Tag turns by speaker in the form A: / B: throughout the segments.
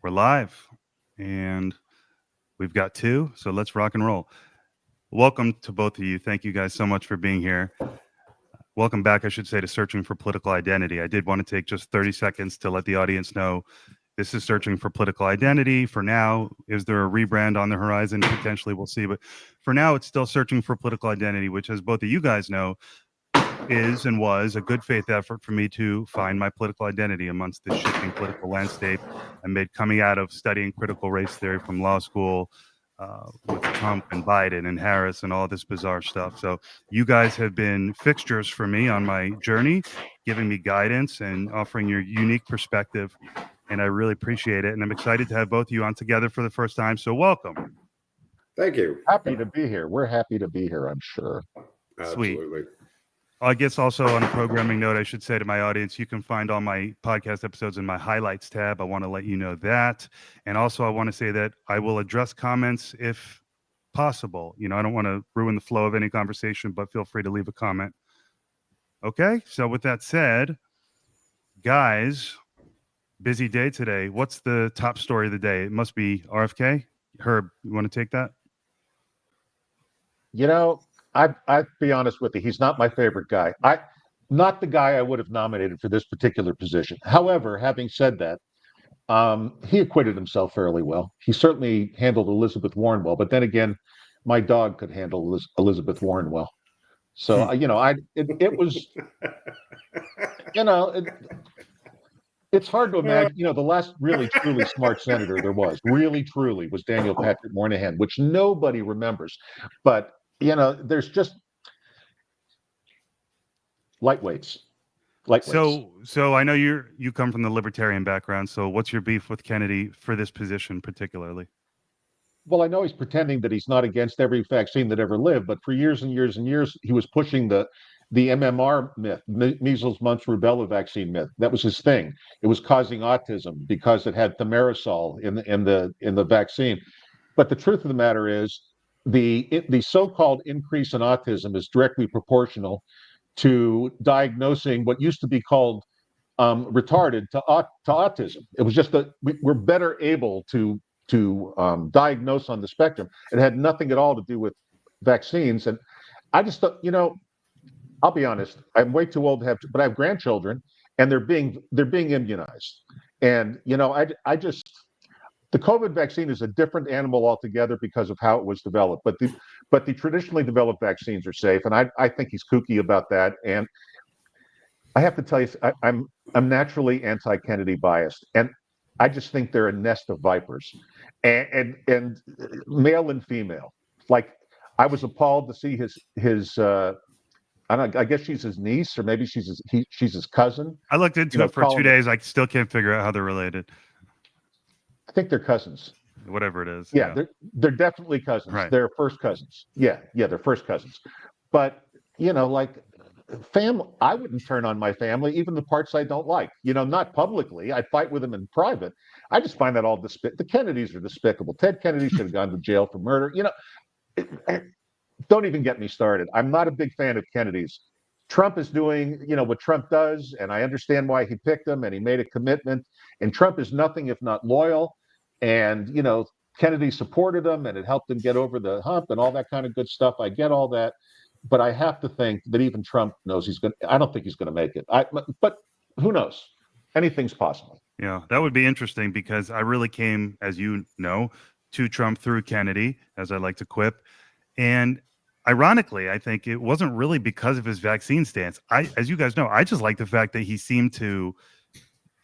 A: We're live and we've got two, so let's rock and roll. Welcome to both of you. Thank you guys so much for being here. Welcome back, I should say, to Searching for Political Identity. I did want to take just 30 seconds to let the audience know this is Searching for Political Identity. For now, is there a rebrand on the horizon? Potentially, we'll see. But for now, it's still Searching for Political Identity, which, as both of you guys know, is and was a good faith effort for me to find my political identity amongst the shifting political landscape amid coming out of studying critical race theory from law school with Trump and Biden and Harris and all this bizarre stuff. So you guys have been fixtures for me on my journey, giving me guidance and offering your unique perspective. And I really appreciate it. And I'm excited to have both of you on together for the first time. So welcome.
B: Thank you.
C: Happy to be here. We're happy to be here, I'm sure.
B: Absolutely.
A: Sweet. I guess also on a programming note, I should say to my audience, you can find all my podcast episodes in my highlights tab. I want to let you know that. And also I want to say that I will address comments if possible. I don't want to ruin the flow of any conversation, but feel free to leave a comment. Okay. So with that said, guys, busy day today. What's the top story of the day? It must be RFK. Herb, you want to take that?
C: I'd be honest with you. He's not my favorite guy. Not the guy I would have nominated for this particular position. However, having said that, he acquitted himself fairly well. He certainly handled Elizabeth Warren well. But then again, my dog could handle Elizabeth Warren well. So it was, it's hard to imagine. The last really truly smart senator there was, really truly, was Daniel Patrick Moynihan, which nobody remembers. But there's just lightweights.
A: So I know you come from the libertarian background. So what's your beef with Kennedy for this position particularly?
C: Well, I know he's pretending that he's not against every vaccine that ever lived, but for years and years and years, he was pushing the MMR myth, measles, mumps, rubella vaccine myth. That was his thing. It was causing autism because it had thimerosal in the vaccine. But the truth of the matter is, the so-called increase in autism is directly proportional to diagnosing what used to be called retarded to autism. It was just that we're better able to diagnose on the spectrum. It had nothing at all to do with vaccines. And I just thought, I'll be honest, I'm way too old to have, but I have grandchildren, and they're being immunized. And the COVID vaccine is a different animal altogether because of how it was developed. But the traditionally developed vaccines are safe, and I think he's kooky about that. And I have to tell you, I'm naturally anti-Kennedy biased, and I just think they're a nest of vipers, and male and female. Like, I was appalled to see his I guess she's his niece, or maybe she's his cousin.
A: I looked into it for 2 days. I still can't figure out how they're related.
C: I think they're cousins.
A: Whatever it is.
C: Yeah. They're definitely cousins.
A: Right.
C: They're first cousins. Yeah, they're first cousins. But like family, I wouldn't turn on my family, even the parts I don't like. Not publicly. I'd fight with them in private. I just find that all the Kennedys are despicable. Ted Kennedy should have gone to jail for murder. Don't even get me started. I'm not a big fan of Kennedy's. Trump is doing, what Trump does, and I understand why he picked him, and he made a commitment. And Trump is nothing if not loyal. And, Kennedy supported him, and it helped him get over the hump and all that kind of good stuff. I get all that. But I have to think that even Trump knows I don't think he's going to make it. But who knows? Anything's possible.
A: Yeah, that would be interesting, because I really came, as you know, to Trump through Kennedy, as I like to quip. And ironically, I think it wasn't really because of his vaccine stance. As you guys know, I just like the fact that he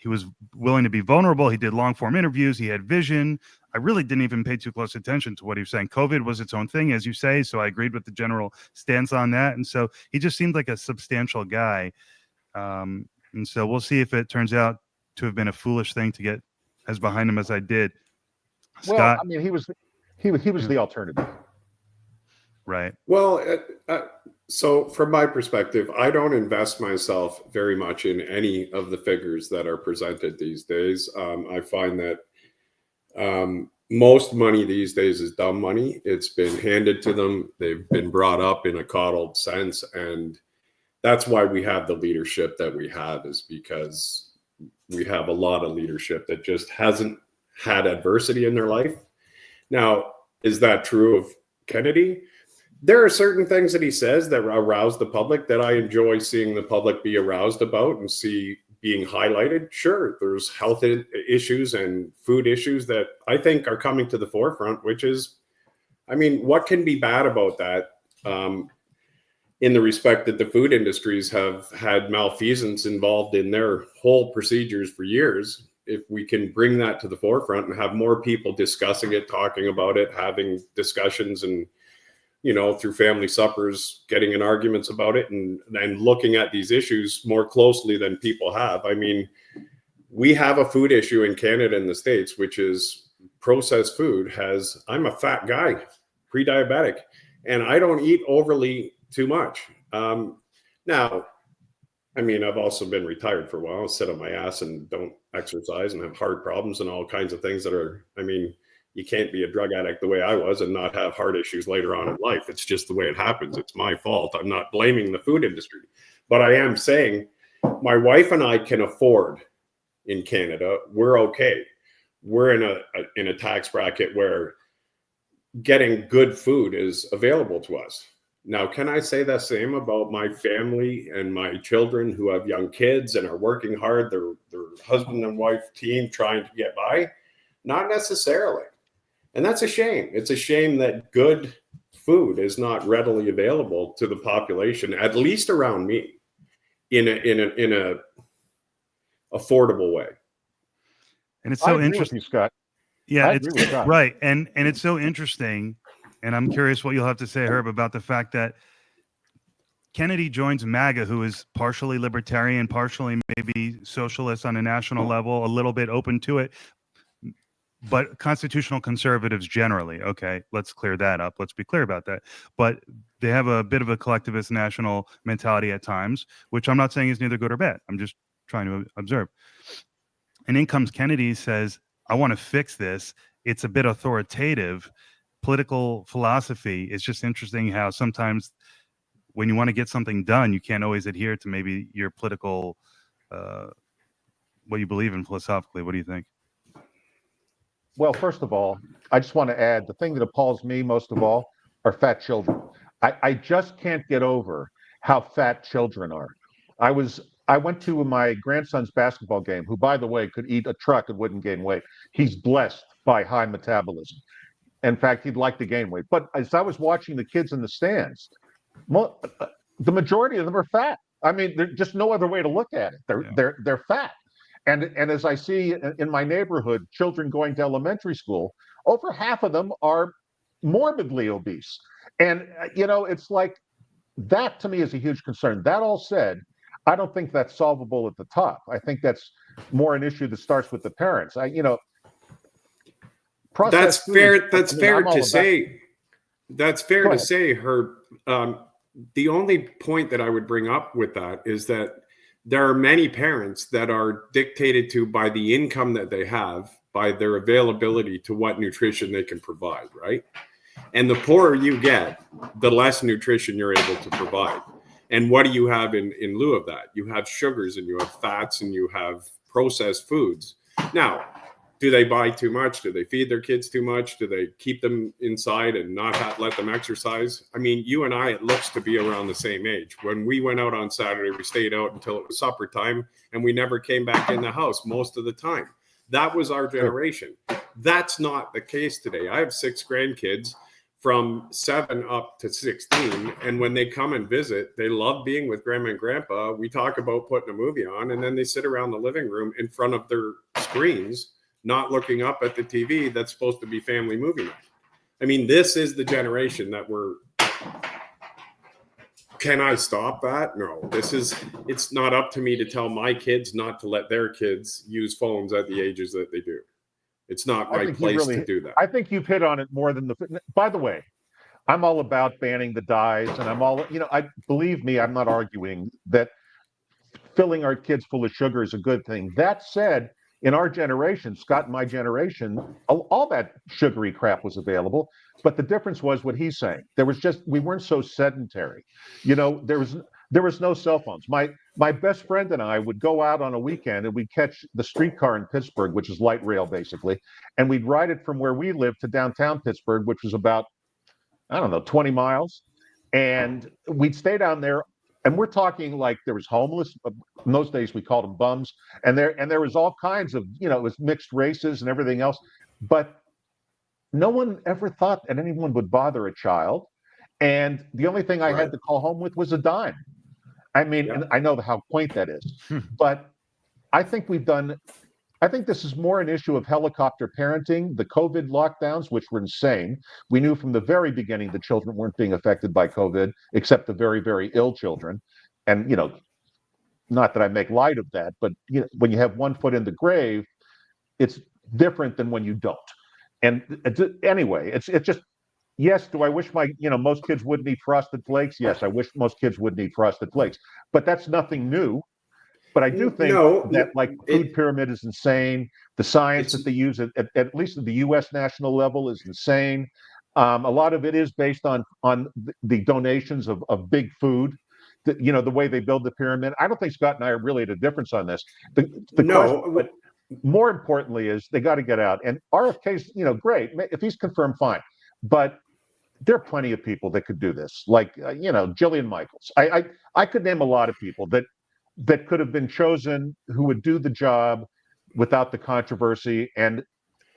A: was willing to be vulnerable. He did long form interviews. He had vision. I really didn't even pay too close attention to what he was saying. COVID was its own thing, as you say. So I agreed with the general stance on that. And so he just seemed like a substantial guy. And so we'll see if it turns out to have been a foolish thing to get as behind him as I did.
C: Scott? Well, I mean, he was the alternative.
A: Right.
B: Well, so from my perspective, I don't invest myself very much in any of the figures that are presented these days. I find that most money these days is dumb money. It's been handed to them. They've been brought up in a coddled sense. And that's why we have the leadership that we have, is because we have a lot of leadership that just hasn't had adversity in their life. Now, is that true of Kennedy? There are certain things that he says that arouse the public that I enjoy seeing the public be aroused about and see being highlighted. Sure, there's health issues and food issues that I think are coming to the forefront, which is, I mean, what can be bad about that? In the respect that the food industries have had malfeasance involved in their whole procedures for years. If we can bring that to the forefront and have more people discussing it, talking about it, having discussions and, you know, through family suppers, getting in arguments about it and looking at these issues more closely than people have. I mean, we have a food issue in Canada and the States, which is processed food has, I'm a fat guy, pre-diabetic, and I don't eat overly too much. Now, I mean, I've also been retired for a while, sit on my ass and don't exercise and have heart problems and all kinds of things that are, I mean, you can't be a drug addict the way I was and not have heart issues later on in life. It's just the way it happens. It's my fault. I'm not blaming the food industry, but I am saying my wife and I can afford in Canada. We're okay. We're in a tax bracket where getting good food is available to us. Now, can I say the same about my family and my children who have young kids and are working hard, their husband and wife team trying to get by? Not necessarily. And that's a shame. It's a shame that good food is not readily available to the population, at least around me, in a affordable way.
A: And it's so interesting,
C: Scott.
A: Yeah, it's right, and it's so interesting, and I'm curious what you'll have to say, Herb, about the fact that Kennedy joins MAGA, who is partially libertarian, partially maybe socialist on a national level, a little bit open to it, but constitutional conservatives generally. Okay, let's clear that up. Let's be clear about that. But they have a bit of a collectivist national mentality at times, which I'm not saying is neither good or bad. I'm just trying to observe. And in comes Kennedy, says, I want to fix this. It's a bit authoritative. Political philosophy. It's just interesting how sometimes when you want to get something done, you can't always adhere to maybe your political, what you believe in philosophically. What do you think?
C: Well, first of all, I just want to add the thing that appalls me most of all are fat children. I just can't get over how fat children are. I went to my grandson's basketball game, who, by the way, could eat a truck and wouldn't gain weight. He's blessed by high metabolism. In fact, he'd like to gain weight. But as I was watching the kids in the stands, the majority of them are fat. I mean, there's just no other way to look at it. They're fat. And as I see in my neighborhood, children going to elementary school, over half of them are morbidly obese. And, you know, it's like that to me is a huge concern. That all said, I don't think that's solvable at the top. I think that's more an issue that starts with the parents.
B: That's fair. That's fair to say. That's fair to say, Herb. The only point that I would bring up with that is that there are many parents that are dictated to by the income that they have, by their availability to what nutrition they can provide, right? And the poorer you get, the less nutrition you're able to provide. And what do you have in lieu of that? You have sugars and you have fats and you have processed foods. Now, do they buy too much? Do they feed their kids too much? Do they keep them inside and not let them exercise? I mean, you and I, it looks to be around the same age. When we went out on Saturday, we stayed out until it was supper time and we never came back in the house most of the time. That was our generation. That's not the case today. I have 6 grandkids from 7 up to 16. And when they come and visit, they love being with grandma and grandpa. We talk about putting a movie on and then they sit around the living room in front of their screens, not looking up at the TV that's supposed to be family movie night. I mean, this is the generation that we're... Can I stop that? No, it's not up to me to tell my kids not to let their kids use phones at the ages that they do. It's not my place to do that.
C: I think you've hit on it more than by the way, I'm all about banning the dyes and believe me, I'm not arguing that filling our kids full of sugar is a good thing. That said, in our generation, Scott and my generation, all that sugary crap was available. But the difference was what he's saying. We weren't so sedentary. You know, There was no cell phones. My best friend and I would go out on a weekend and we'd catch the streetcar in Pittsburgh, which is light rail basically, and we'd ride it from where we lived to downtown Pittsburgh, which was about, I don't know, 20 miles. And we'd stay down there, and we're talking like there was homeless. In those days, we called them bums, and there was all kinds of, it was mixed races and everything else. But no one ever thought that anyone would bother a child. And the only thing I had to call home with was a dime. I mean, and I know how quaint that is, but I think I think this is more an issue of helicopter parenting, the COVID lockdowns, which were insane. We knew from the very beginning the children weren't being affected by COVID, except the very, very ill children. And, not that I make light of that, but when you have one foot in the grave, it's different than when you don't. And anyway, it's just, yes, do I wish most kids wouldn't eat Frosted Flakes? Yes, I wish most kids wouldn't eat Frosted Flakes, but that's nothing new. But I do think that food pyramid is insane. The science that they use at least at the U.S. national level is insane. A lot of it is based on the donations of big food. The way they build the pyramid. I don't think Scott and I are really at a difference on this. The question, but more importantly, is they got to get out. And RFK's, great if he's confirmed, fine. But there are plenty of people that could do this, like Jillian Michaels. I could name a lot of people that could have been chosen who would do the job without the controversy. And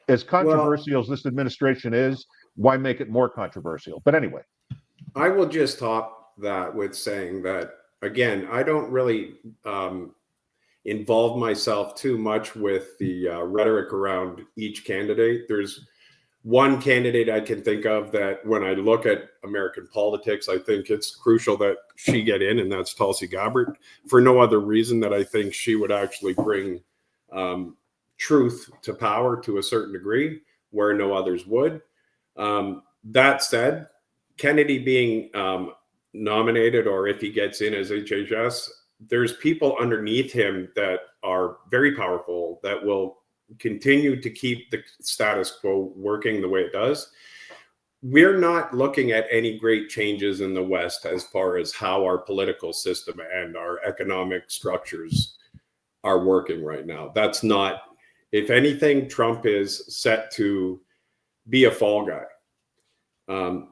C: as controversial as this administration is, why make it more controversial? But anyway.
B: I will just top that with saying that, again, I don't really involve myself too much with the rhetoric around each candidate. There's one candidate I can think of that when I look at American politics, I think it's crucial that she get in, and that's Tulsi Gabbard, for no other reason that I think she would actually bring truth to power to a certain degree where no others would. That said, Kennedy being nominated, or if he gets in as HHS, there's people underneath him that are very powerful that will continue to keep the status quo working the way it does. We're not looking at any great changes in the West as far as how our political system and our economic structures are working right now. That's not, if anything, Trump is set to be a fall guy.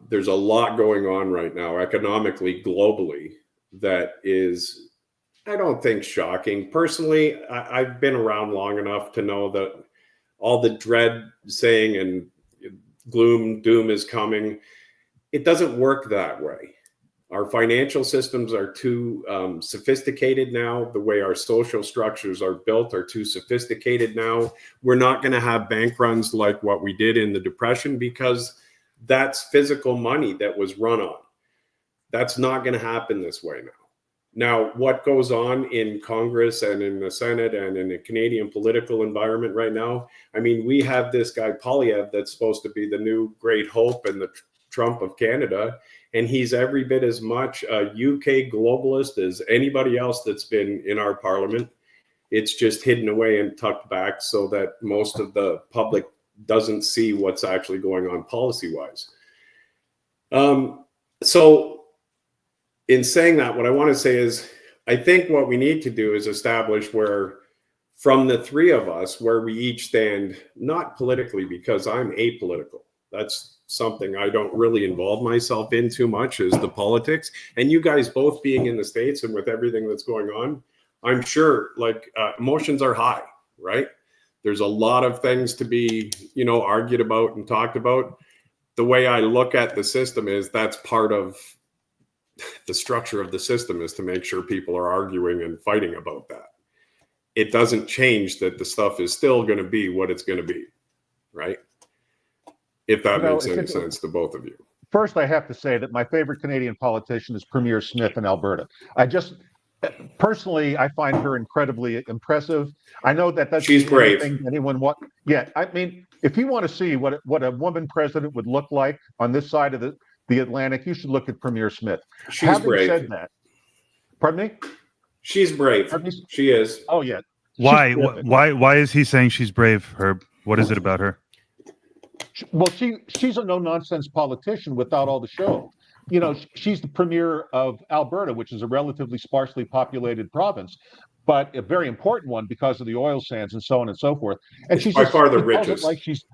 B: There's a lot going on right now economically, globally, that is, I don't think, shocking. Personally, I've been around long enough to know that all the dread saying and gloom, doom is coming. It doesn't work that way. Our financial systems are too sophisticated now. The way our social structures are built are too sophisticated now. We're not going to have bank runs like what we did in the Depression, because that's physical money that was run on. That's not going to happen this way now. Now, what goes on in Congress and in the Senate and in the Canadian political environment right now, I mean, we have this guy Polyev that's supposed to be the new great hope and the Trump of Canada, and he's every bit as much a UK globalist as anybody else that's been in our parliament. It's just hidden away and tucked back so that most of the public doesn't see what's actually going on policy-wise. So in saying that, what I want to say is, I think what we need to do is establish where, from the three of us, where we each stand, not politically, because I'm apolitical. That's something I don't really involve myself in too much, is the politics. And you guys both being in the States and with everything that's going on, I'm sure emotions are high, right? There's a lot of things to be, argued about and talked about. The way I look at the system is that's part of the structure of the system, is to make sure people are arguing and fighting about that. It doesn't change that the stuff is still going to be what it's going to be, right? If that makes any sense to both of you.
C: First, I have to say that my favorite Canadian politician is Premier Smith in Alberta. Personally, I find her incredibly impressive. I know that that's
B: she's brave.
C: Anyone want? Yeah, I mean, if you want to see what a woman president would look like on this side of the Atlantic, you should look at Premier Smith.
B: She's brave.
C: Having said that, pardon me?
B: She's brave. She is.
C: Oh yeah.
A: Why? Why is he saying she's brave, Herb? What is it about her?
C: Well, she's a no-nonsense politician without all the show. she's the premier of Alberta, which is a relatively sparsely populated province, but a very important one because of the oil sands and so on and so forth. And
B: It's by far the
C: she tells it
B: richest.
C: like she's,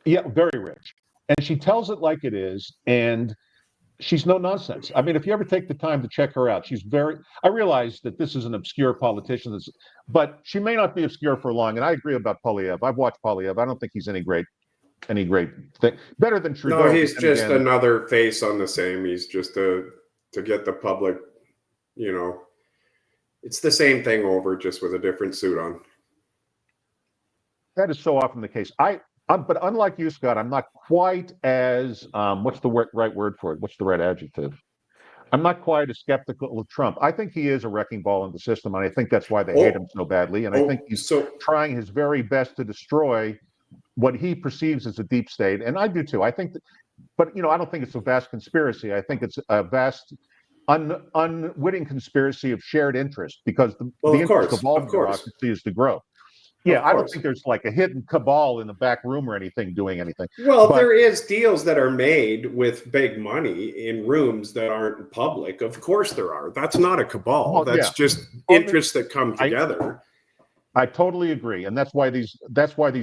C: yeah, very rich. And she tells it like it is. And she's no nonsense. I mean, if you ever take the time to check her out, I realize that this is an obscure politician, but she may not be obscure for long. And I agree about Polyev. I've watched Polyev. I don't think he's any great thing. Better than Trudeau.
B: No, he's just another face on the same. He's just to get the public, it's the same thing over, just with a different suit on.
C: That is so often the case. But unlike you, Scott, I'm not quite as what's the right word for it? What's the right adjective? I'm not quite as skeptical of Trump. I think he is a wrecking ball in the system, and I think that's why they hate him so badly. And I think he's trying his very best to destroy what he perceives as a deep state, and I do too. I think, but I don't think it's a vast conspiracy. I think it's a vast, unwitting conspiracy of shared interest, because the interest of all bureaucracy is to grow. Yeah, I don't think there's like a hidden cabal in the back room or anything doing anything.
B: Well, there is deals that are made with big money in rooms that aren't public. Of course there are. That's not a cabal. That's just interests that come together.
C: I totally agree, and that's why these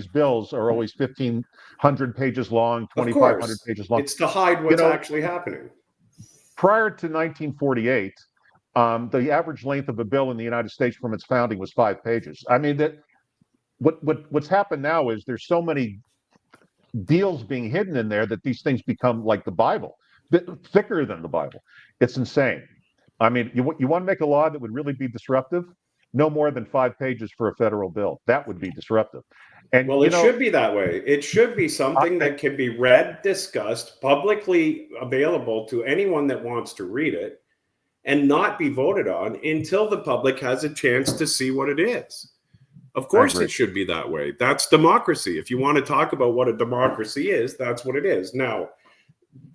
C: bills are always 1,500 pages long, 2,500 pages long.
B: It's to hide what's actually happening.
C: Prior to 1948, the average length of a bill in the United States from its founding was 5 pages. I mean, that what's happened now is there's so many deals being hidden in there that these things become like the Bible, thicker than the Bible. It's insane. I mean, you want to make a law that would really be disruptive? No more than 5 pages for a federal bill. That would be disruptive. And
B: it should be that way. It should be something that can be read, discussed, publicly available to anyone that wants to read it, and not be voted on until the public has a chance to see what it is. Of course it should be that way. That's democracy. If you want to talk about what a democracy is, that's what it is. Now,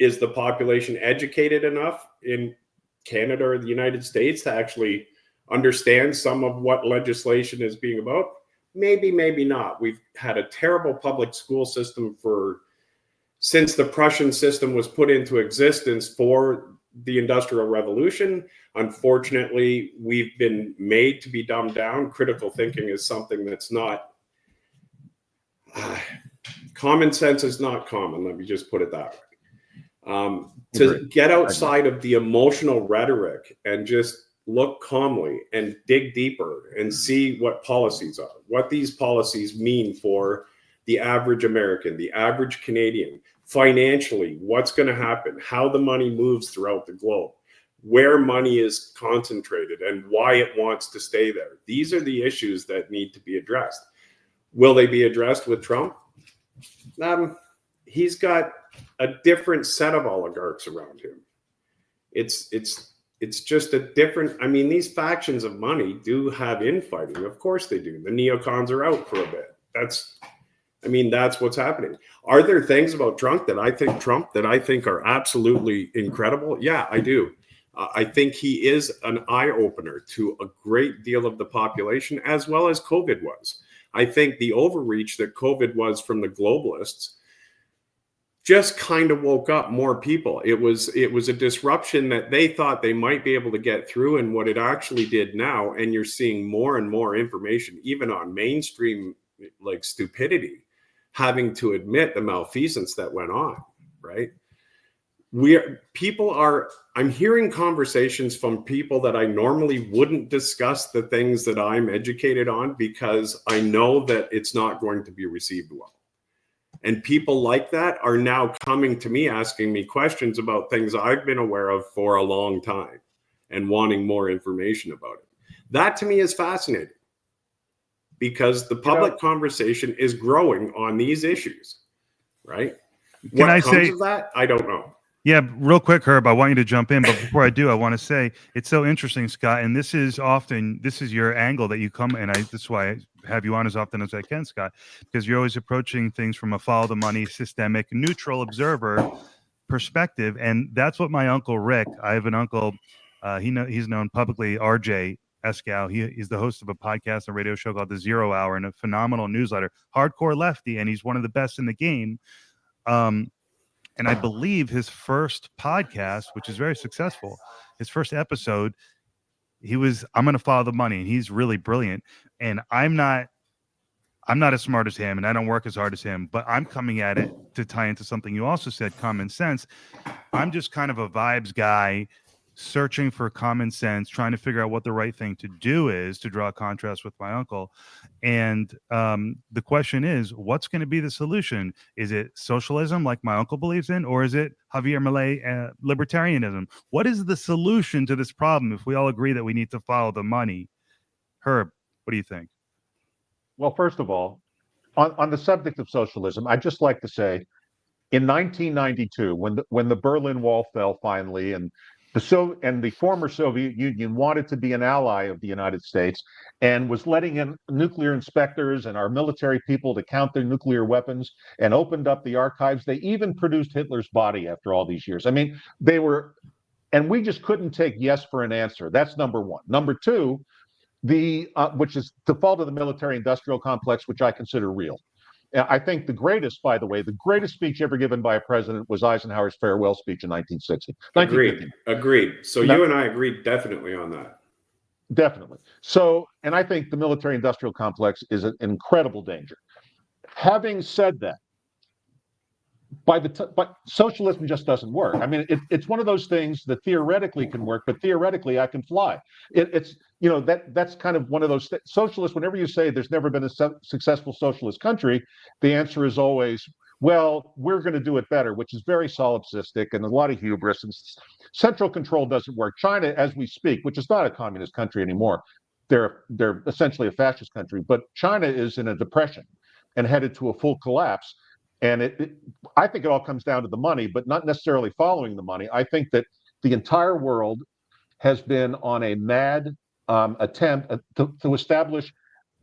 B: is the population educated enough in Canada or the United States to actually understand some of what legislation is being about? Maybe, maybe not. We've had a terrible public school system since the Prussian system was put into existence for the Industrial Revolution. Unfortunately, we've been made to be dumbed down. Critical thinking is something that's not common sense is not common. Let me just put it that way. To get outside of the emotional rhetoric and just look calmly and dig deeper and see what policies are, what these policies mean for the average American, the average Canadian, financially, what's going to happen, how the money moves throughout the globe, where money is concentrated and why it wants to stay there. These are the issues that need to be addressed. Will they be addressed with Trump? He's got a different set of oligarchs around him. It's just a different, I mean, these factions of money do have infighting. Of course they do. The neocons are out for a bit. That's what's happening. Are there things about Trump that I think are absolutely incredible? Yeah, I do. I think he is an eye-opener to a great deal of the population, as well as COVID was. I think the overreach that COVID was from the globalists just kind of woke up more people. It was a disruption that they thought they might be able to get through, and what it actually did now, and you're seeing more and more information, even on mainstream like stupidity, having to admit the malfeasance that went on, right? I'm hearing conversations from people that I normally wouldn't discuss the things that I'm educated on, because I know that it's not going to be received well. And people like that are now coming to me, asking me questions about things I've been aware of for a long time and wanting more information about it. That to me is fascinating, because the public conversation is growing on these issues, right? What comes of that? I don't know.
A: Yeah, real quick, Herb, I want you to jump in, but before I do, I want to say it's so interesting, Scott, and this is your angle that you come, and that's why I have you on as often as I can, Scott, because you're always approaching things from a follow the money, systemic, neutral observer perspective, and that's what my uncle Rick. I have an uncle, he's known publicly, RJ Escow. He's the host of a podcast and radio show called The 0 Hour and a phenomenal newsletter, hardcore lefty, and he's one of the best in the game. And I believe his first podcast, which is very successful, his first episode, I'm going to follow the money, and he's really brilliant. And I'm not as smart as him, and I don't work as hard as him, but I'm coming at it to tie into something you also said, common sense. I'm just kind of a vibes guy, searching for common sense, trying to figure out what the right thing to do is, to draw a contrast with my uncle. And the question is, what's going to be the solution? Is it socialism like my uncle believes in, or is it Javier Milei libertarianism? What is the solution to this problem if we all agree that we need to follow the money? Herb, what do you think?
C: Well, first of all, on the subject of socialism, I'd just like to say, in 1992, when the Berlin Wall fell finally, and the former Soviet Union wanted to be an ally of the United States and was letting in nuclear inspectors and our military people to count their nuclear weapons and opened up the archives. They even produced Hitler's body after all these years. I mean, and we just couldn't take yes for an answer. That's number one. Number two, which is the fall of the military-industrial complex, which I consider real. I think by the way, the greatest speech ever given by a president was Eisenhower's farewell speech in 1960.
B: Agreed. So
C: now,
B: you and I agreed definitely on that.
C: Definitely. So, and I think the military-industrial complex is an incredible danger. Having said that, but socialism just doesn't work. I mean, it's one of those things that theoretically can work, but theoretically I can fly. It's that's kind of one of those socialists. Whenever you say there's never been a successful socialist country, the answer is always, well, we're going to do it better, which is very solipsistic and a lot of hubris. And central control doesn't work. China, as we speak, which is not a communist country anymore, they're essentially a fascist country, but China is in a depression and headed to a full collapse. And I think it all comes down to the money, but not necessarily following the money. I think that the entire world has been on a mad attempt to establish,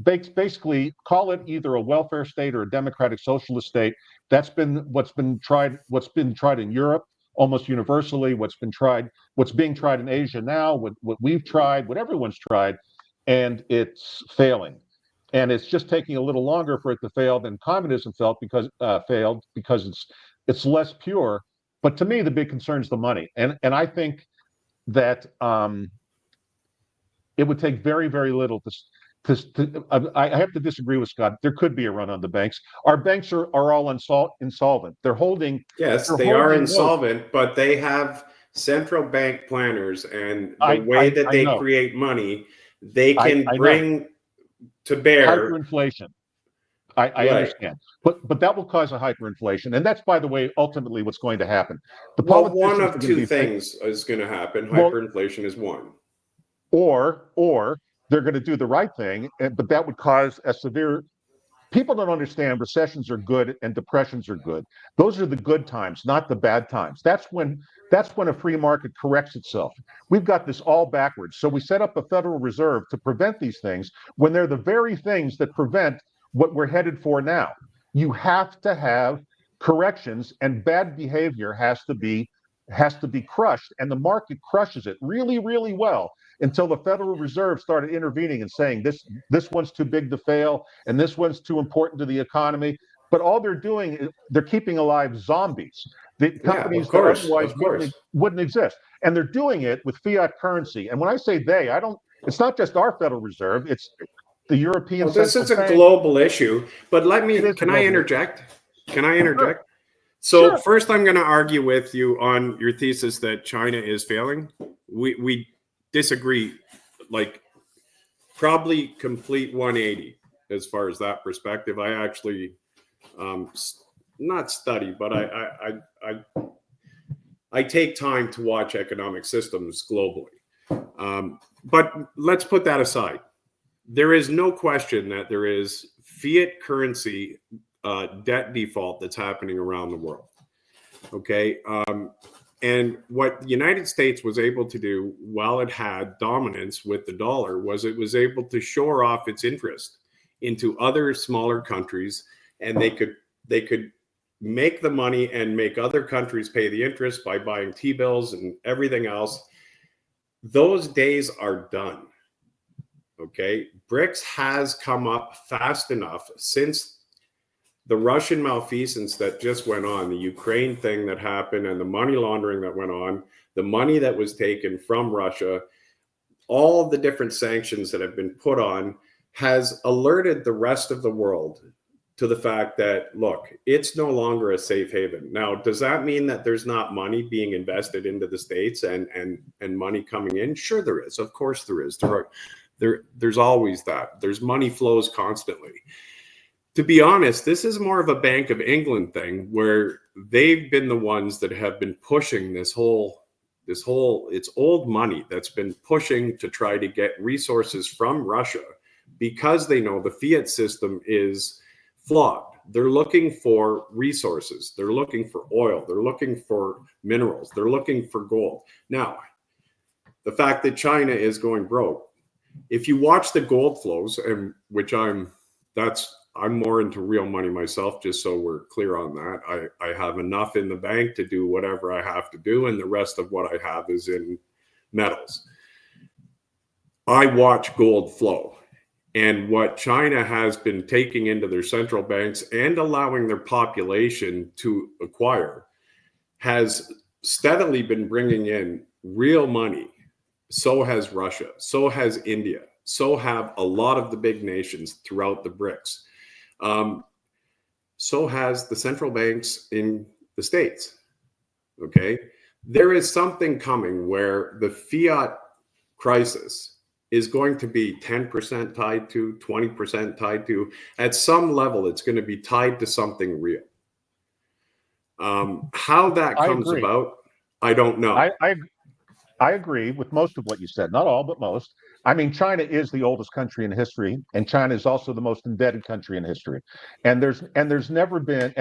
C: basically call it either a welfare state or a democratic socialist state. That's been what's been tried in Europe almost universally, what's being tried in Asia now, what we've tried, what everyone's tried, and it's failing. And it's just taking a little longer for it to fail than communism failed because it's less pure. But to me, the big concern is the money, and I think that it would take very, very little I have to disagree with Scott. There could be a run on the banks. Our banks are all insolvent. They're holding.
B: Yes, they are insolvent, but they have central bank planners, and the way that they create money, they can bring to bear
C: hyperinflation. I understand, but that will cause a hyperinflation, and that's, by the way, ultimately what's going to happen.
B: One of two things is going to happen. Hyperinflation is one,
C: or they're going to do the right thing, but that would cause a severe. People don't understand recessions are good and depressions are good. Those are the good times, not the bad times. That's when a free market corrects itself. We've got this all backwards. So we set up a Federal Reserve to prevent these things when they're the very things that prevent what we're headed for now. You have to have corrections, and bad behavior has to be crushed, and the market crushes it really, really well until the Federal Reserve started intervening and saying this one's too big to fail and this one's too important to the economy. But all they're doing is they're keeping alive zombies. The companies that otherwise wouldn't exist. And they're doing it with fiat currency. And when I say it's not just our Federal Reserve, it's the European Central Bank.
B: This is a global issue, but can I interject? Can I interject? So first, I'm going to argue with you on your thesis that China is failing. We disagree, like probably complete 180 as far as that perspective. I actually not study, but I take time to watch economic systems globally. But let's put that aside. There is no question that there is fiat currency debt default that's happening around the world. Okay. And what the United States was able to do while it had dominance with the dollar was it was able to shore off its interest into other smaller countries, and they could make the money and make other countries pay the interest by buying T-bills and everything else. Those days are done. Okay. BRICS has come up fast enough since the Russian malfeasance that just went on, the Ukraine thing that happened, and the money laundering that went on, the money that was taken from Russia, all the different sanctions that have been put on has alerted the rest of the world to the fact that, look, it's no longer a safe haven. Now, does that mean that there's not money being invested into the States and money coming in? Sure there is. Of course there is. There's always that. There's money flows constantly. To be honest, this is more of a Bank of England thing where they've been the ones that have been pushing this whole it's old money that's been pushing to try to get resources from Russia because they know the fiat system is flawed. They're looking for resources. They're looking for oil. They're looking for minerals. They're looking for gold. Now, the fact that China is going broke, if you watch the gold flows, and which I'm more into real money myself, just so we're clear on that. I have enough in the bank to do whatever I have to do, and the rest of what I have is in metals. I watch gold flow. And what China has been taking into their central banks and allowing their population to acquire has steadily been bringing in real money. So has Russia. So has India. So have a lot of the big nations throughout the BRICS. So has the central banks in the States. Okay. There is something coming where the fiat crisis is going to be 10% tied to, 20% tied to. At some level, it's going to be tied to something real. How that comes about, I don't know.
C: I agree with most of what you said. Not all, but most. I mean, China is the oldest country in history, and China is also the most indebted country in history. And there's never been,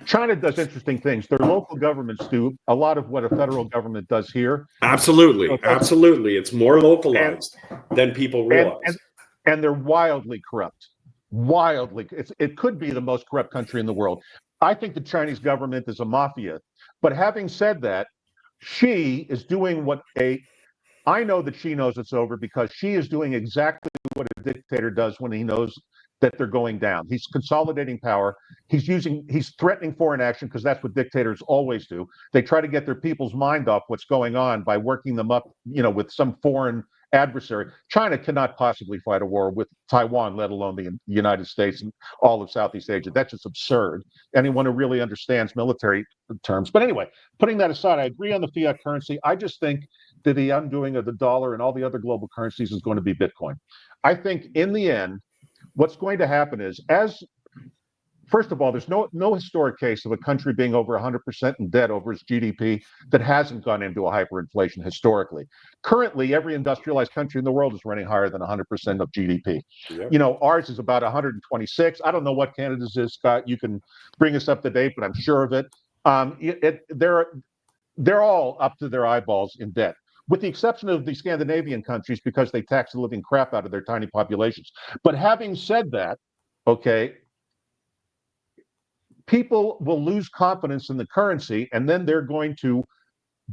C: China does interesting things. Their local governments do a lot of what a federal government does here.
B: Absolutely, absolutely. It's more localized than people realize.
C: And they're wildly corrupt. Wildly, it could be the most corrupt country in the world. I think the Chinese government is a mafia. But having said that, she is doing I know that she knows it's over because she is doing exactly what a dictator does when he knows that they're going down. He's consolidating power. He's threatening foreign action because that's what dictators always do. They try to get their people's mind off what's going on by working them up, with some foreign adversary. China cannot possibly fight a war with Taiwan, let alone the United States and all of Southeast Asia. That's just absurd. Anyone who really understands military terms. But anyway, putting that aside, I agree on the fiat currency. I just think that the undoing of the dollar and all the other global currencies is going to be Bitcoin. I think in the end, what's going to happen is, first of all, there's no historic case of a country being over 100% in debt over its GDP that hasn't gone into a hyperinflation historically. Currently, every industrialized country in the world is running higher than 100% of GDP. Yep. Ours is about 126. I don't know what Canada's is, Scott. You can bring us up to date, but I'm sure of it. They're all up to their eyeballs in debt, with the exception of the Scandinavian countries because they tax the living crap out of their tiny populations. But having said that, okay, people will lose confidence in the currency, and then they're going to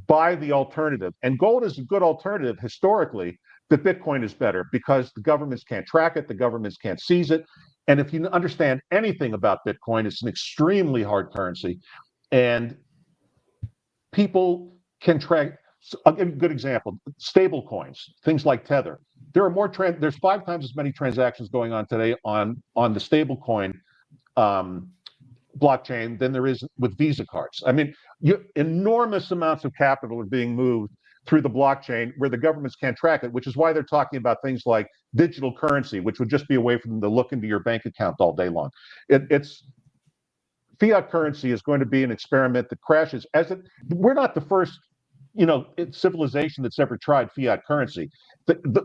C: buy the alternative. And gold is a good alternative historically, but Bitcoin is better because the governments can't track it, the governments can't seize it. And if you understand anything about Bitcoin, it's an extremely hard currency. And people can track. I'll give you a good example. Stable coins, things like Tether. There's 5 times as many transactions going on today on the stable coin blockchain than there is with Visa cards. I mean, enormous amounts of capital are being moved through the blockchain where the governments can't track it, which is why they're talking about things like digital currency, which would just be a way for them to look into your bank account all day long. It's fiat currency is going to be an experiment that crashes. We're not the first, civilization that's ever tried fiat currency.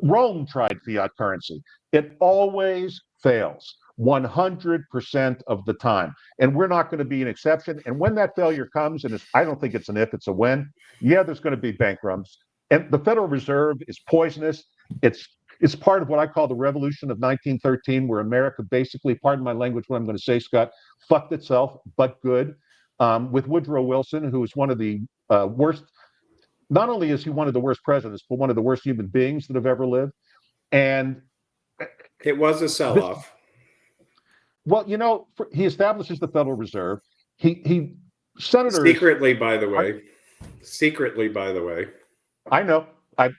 C: Rome tried fiat currency. It always fails 100% of the time. And we're not going to be an exception. And when that failure comes, and I don't think it's an if, it's a when, there's going to be bank runs. And the Federal Reserve is poisonous. It's part of what I call the revolution of 1913, where America basically, pardon my language, what I'm going to say, Scott, fucked itself, but good, with Woodrow Wilson, who is one of the worst. Not only is he one of the worst presidents, but one of the worst human beings that have ever lived. And
B: it was a sell-off.
C: Well, he establishes the Federal Reserve. He senators
B: Secretly, by the way. Secretly, by the way.
C: I know.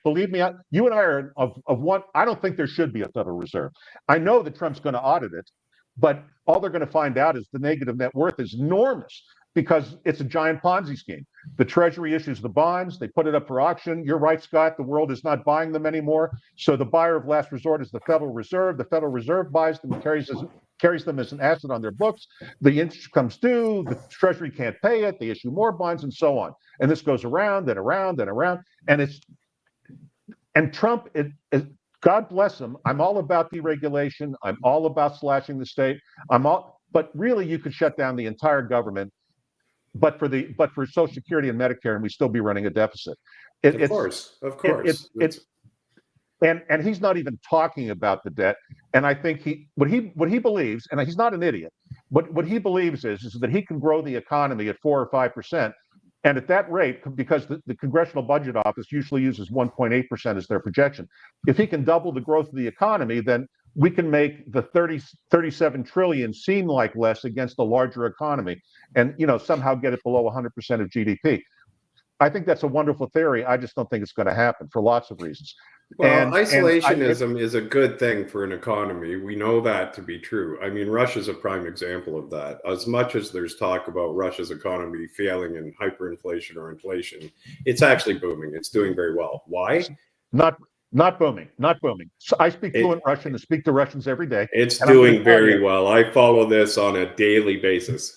C: Believe me. You and I are of one. I don't think there should be a Federal Reserve. I know that Trump's going to audit it, but all they're going to find out is the negative net worth is enormous because it's a giant Ponzi scheme. The Treasury issues the bonds, they put it up for auction. You're right, Scott. The world is not buying them anymore. So the buyer of last resort is the Federal Reserve. The Federal Reserve buys them and carries them as an asset on their books. The interest comes due. The Treasury can't pay it. They issue more bonds and so on. And this goes around and around and around. And Trump, God bless him. I'm all about deregulation. I'm all about slashing the state. But really, you could shut down the entire government, but for Social Security and Medicare, and we still be running a deficit.
B: Of course.
C: And he's not even talking about the debt. And I think what he believes, and he's not an idiot, but what he believes is that he can grow the economy at 4 or 5%. And at that rate, because the Congressional Budget Office usually uses 1.8% as their projection, if he can double the growth of the economy, then we can make the 37 trillion seem like less against a larger economy, and somehow get it below 100% of GDP. I think that's a wonderful theory. I just don't think it's going to happen for lots of reasons.
B: Well, isolationism is a good thing for an economy. We know that to be true. I mean, Russia's a prime example of that. As much as there's talk about Russia's economy failing in hyperinflation or inflation, it's actually booming. It's doing very well. Why?
C: Not booming. So I speak fluent Russian and speak to Russians every day.
B: It's doing very well. I follow this on a daily basis.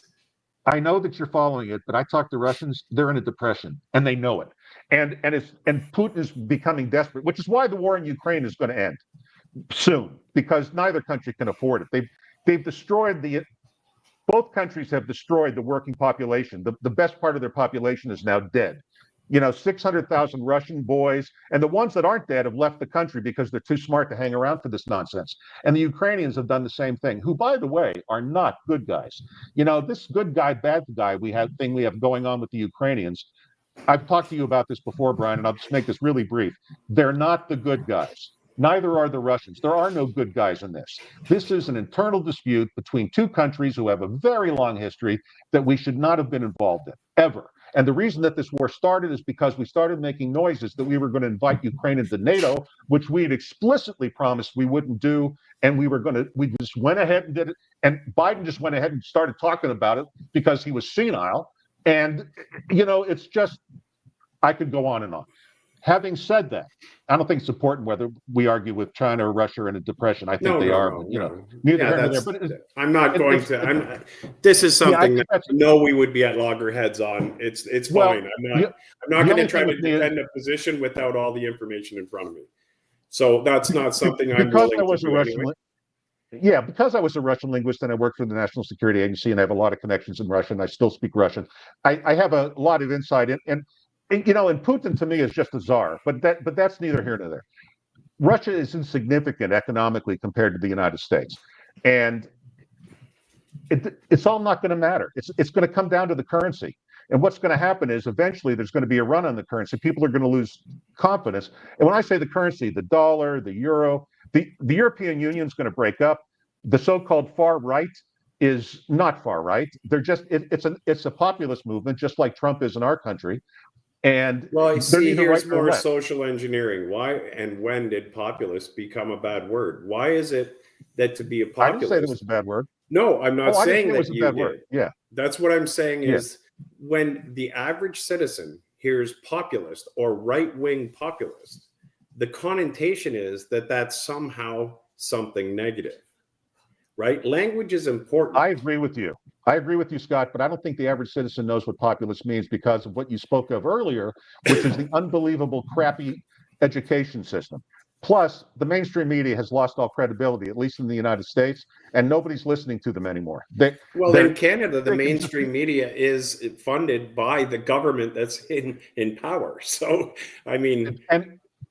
C: I know that you're following it, but I talk to Russians. They're in a depression, and they know it. And Putin is becoming desperate, which is why the war in Ukraine is going to end soon, because neither country can afford it. They've destroyed both countries have destroyed the working population. The best part of their population is now dead. 600,000 Russian boys, and the ones that aren't dead have left the country because they're too smart to hang around for this nonsense. And the Ukrainians have done the same thing, who, by the way, are not good guys. This good guy, bad guy we have going on with the Ukrainians. I've talked to you about this before, Brian, and I'll just make this really brief. They're not the good guys. Neither are the Russians. There are no good guys in this. This is an internal dispute between two countries who have a very long history that we should not have been involved in, ever. And the reason that this war started is because we started making noises that we were going to invite Ukraine into NATO, which we had explicitly promised we wouldn't do. And we just went ahead and did it. And Biden just went ahead and started talking about it because he was senile. And, it's just, I could go on and on. Having said that, I don't think it's important whether we argue with China or Russia in a depression. I think they are, but neither here nor there. But
B: I'm not going to. This is something that I know we would be at loggerheads on. It's fine. I'm not going to try to defend a position without all the information in front of me. So that's not something I'm willing to do anyway.
C: Yeah, because I was a Russian linguist and I worked for the National Security Agency and I have a lot of connections in Russia and I still speak Russian. I have a lot of insight in, and Putin to me is just a czar, but that's neither here nor there. Russia is insignificant economically compared to the United States, and it's all not going to matter. It's going to come down to the currency, and what's going to happen is eventually there's going to be a run on the currency. People are going to lose confidence, and when I say the currency, the dollar, the euro, the European Union is going to break up. The so-called far right is not far right. They're just it's a populist movement, just like Trump is in our country. And
B: I see here's more social engineering. Why and when did populist become a bad word? Why is it that to be a populist?
C: I didn't say that was a bad word.
B: No, I'm not saying that
C: it was a bad word. Yeah,
B: that's what I'm saying is when the average citizen hears populist or right-wing populist, the connotation is that that's somehow something negative. Right? Language is important.
C: I agree with you, Scott, but I don't think the average citizen knows what populist means because of what you spoke of earlier, which is the unbelievable crappy education system. Plus, the mainstream media has lost all credibility, at least in the United States, and nobody's listening to them anymore.
B: In Canada, the mainstream media is funded by the government that's in power. So, I mean...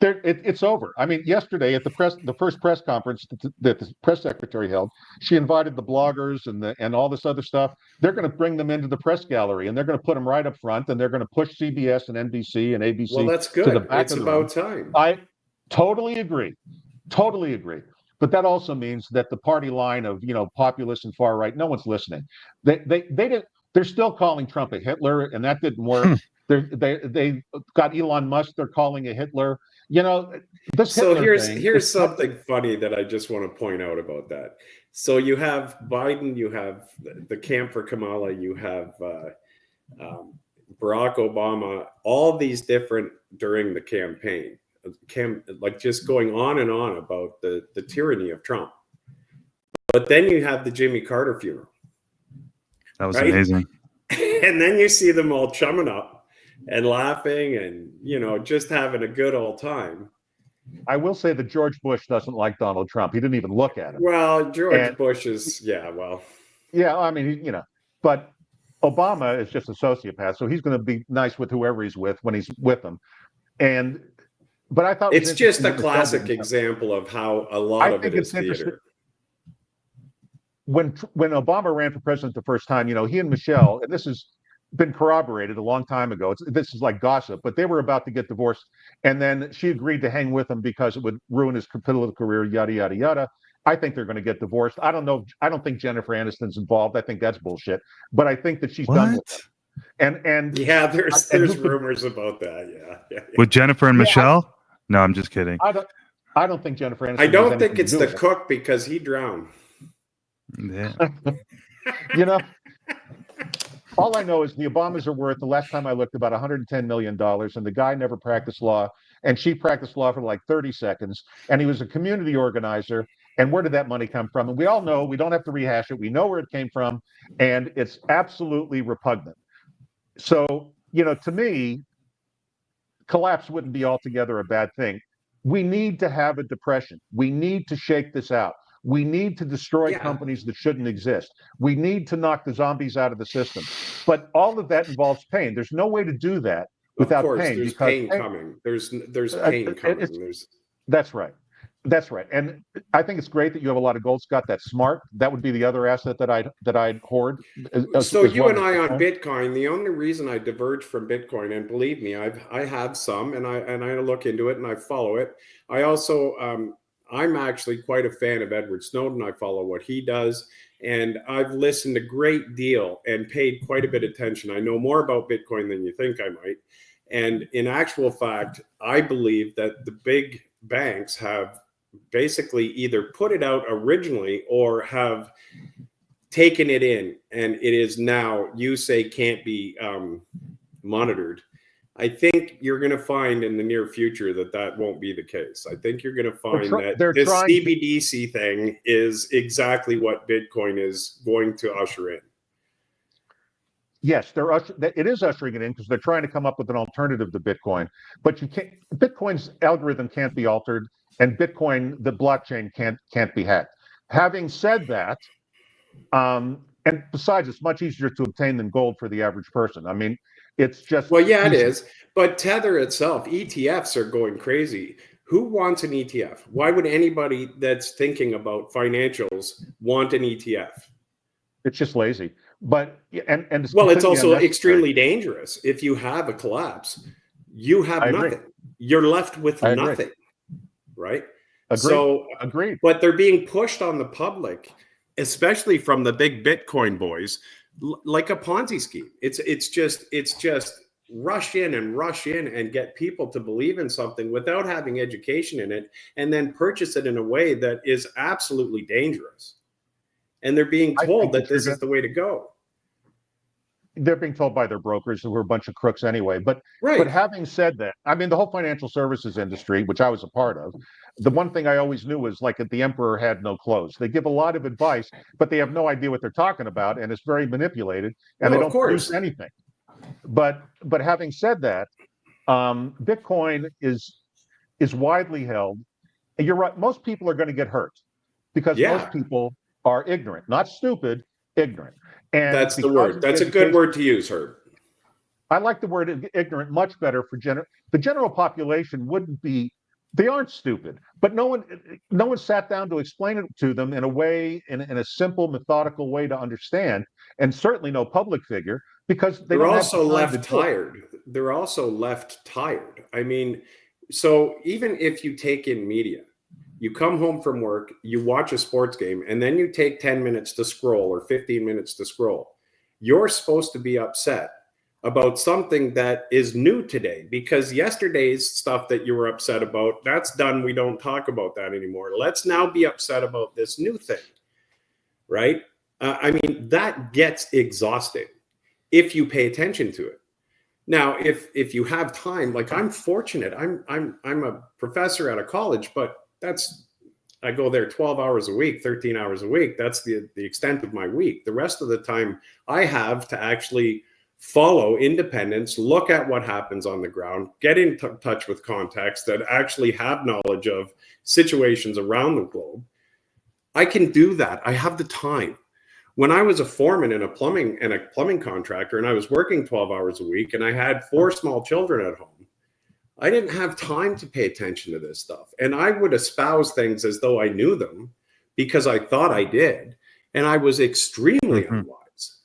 C: It's over. I mean, yesterday at the first press conference that the press secretary held, she invited the bloggers and all this other stuff. They're going to bring them into the press gallery and they're going to put them right up front and they're going to push CBS and NBC and ABC.
B: Well, that's good.
C: To the back
B: it's
C: of the
B: about
C: room.
B: time.
C: I totally agree. but that also means that the party line of populist and far right, no one's listening. They didn't. They're still calling Trump a Hitler, and that didn't work. They got Elon Musk. They're calling a Hitler. This
B: So
C: Hitler thing.
B: here's something funny that I just want to point out about that. So you have Biden, you have the camp for Kamala, you have Barack Obama, all these different during the campaign, like just going on and on about the tyranny of Trump. But then you have the Jimmy Carter funeral.
A: That was amazing.
B: And then you see them all chumming up and laughing and, just having a good old time.
C: I will say that George Bush doesn't like Donald Trump. He didn't even look at him.
B: Well, George Bush is,
C: Yeah, I mean, but Obama is just a sociopath, so he's going to be nice with whoever he's with when he's with them. But I thought
B: it's just a classic example of how a lot of it is theater.
C: When Obama ran for president the first time, he and Michelle, and this has been corroborated a long time ago. This is like gossip, but they were about to get divorced, and then she agreed to hang with him because it would ruin his political career. Yada yada yada. I think they're going to get divorced. I don't know. I don't think Jennifer Aniston's involved. I think that's bullshit. But I think that she's done with him. And
B: yeah, there's rumors about that. Yeah.
A: With Jennifer and Michelle? No, I'm just kidding.
C: I don't think Jennifer Aniston.
B: I don't think it's the cook because he drowned.
A: Yeah.
C: All I know is the Obamas are worth, the last time I looked, about $110 million, and the guy never practiced law, and she practiced law for like 30 seconds, and he was a community organizer. And where did that money come from? And we all know, we don't have to rehash it. We know where it came from, and it's absolutely repugnant. So, to me, collapse wouldn't be altogether a bad thing. We need to have a depression. We need to shake this out. We need to destroy companies that shouldn't exist. We need to knock the zombies out of the system. But all of that involves pain. There's no way to do that without pain.
B: There's pain coming. There's pain coming.
C: That's right. That's right. And I think it's great that you have a lot of gold, Scott. That's smart. That would be the other asset that I'd hoard.
B: So you and I on Bitcoin, the only reason I diverge from Bitcoin, and believe me, I have some, and I look into it and I follow it. I also I'm actually quite a fan of Edward Snowden. I follow what he does, and I've listened a great deal and paid quite a bit of attention. I know more about Bitcoin than you think I might. And in actual fact, I believe that the big banks have basically either put it out originally or have taken it in, and it is now, you say, can't be monitored. I think you're going to find in the near future that won't be the case. I think you're going to find that this CBDC thing is exactly what Bitcoin is going to usher in.
C: Yes, it is ushering it in because they're trying to come up with an alternative to Bitcoin. But Bitcoin's algorithm can't be altered, and Bitcoin, the blockchain, can't be hacked. Having said that, and besides, it's much easier to obtain than gold for the average person. I mean, it's just
B: it is. But Tether itself, ETFs are going crazy. Who wants an ETF? Why would anybody that's thinking about financials want an ETF?
C: It's just lazy. But
B: it's also extremely dangerous. If you have a collapse, you have nothing. You're left with nothing, right?
C: Agreed.
B: But they're being pushed on the public, especially from the big Bitcoin boys, like a Ponzi scheme. It's just rush in and get people to believe in something without having education in it, and then purchase it in a way that is absolutely dangerous. And they're being told that this is the way to go.
C: They're being told by their brokers, who are a bunch of crooks anyway. But having said that, I mean, the whole financial services industry, which I was a part of, the one thing I always knew was like the emperor had no clothes. They give a lot of advice, but they have no idea what they're talking about, and it's very manipulated, and they don't produce anything. But having said that, Bitcoin is widely held. And you're right. Most people are going to get hurt because most people are ignorant, not stupid, ignorant. And
B: that's the word. That's a good word to use, Herb.
C: I like the word ignorant much better for the general population. Wouldn't be, they aren't stupid, but no one sat down to explain it to them in a way, in a simple, methodical way to understand, and certainly no public figure, because they're
B: also left tired. They're also left tired. I mean, so even if you take in media, You come home from work, you watch a sports game, and then you take 10 minutes to scroll or 15 minutes to scroll. You're supposed to be upset about something that is new today, because yesterday's stuff that you were upset about, that's done. We don't talk about that anymore. Let's now be upset about this new thing, right? I mean, that gets exhausting if you pay attention to it. Now, if you have time, like I'm fortunate, I'm a professor at a college, but I go there 12 hours a week, 13 hours a week. That's the extent of my week. The rest of the time I have to actually follow independence, look at what happens on the ground, get in touch with contacts that actually have knowledge of situations around the globe. I can do that. I have the time. When I was a foreman in a plumbing contractor, and I was working 12 hours a week, and I had 4 small children at home, I didn't have time to pay attention to this stuff. And I would espouse things as though I knew them because I thought I did. And I was extremely unwise.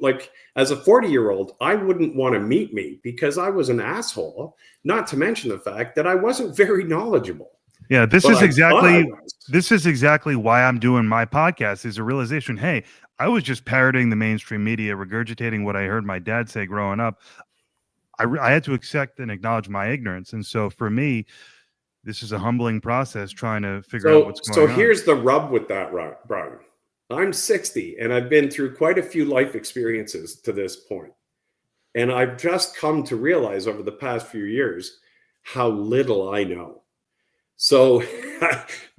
B: Like as a 40-year-old, I wouldn't want to meet me because I was an asshole, not to mention the fact that I wasn't very knowledgeable.
A: Yeah, this is exactly why I'm doing my podcast, is a realization, hey, I was just parroting the mainstream media, regurgitating what I heard my dad say growing up. I had to accept and acknowledge my ignorance. And so for me, this is a humbling process trying to figure out what's going on.
B: So here's the rub with that, Brian. I'm 60 and I've been through quite a few life experiences to this point. And I've just come to realize over the past few years how little I know. So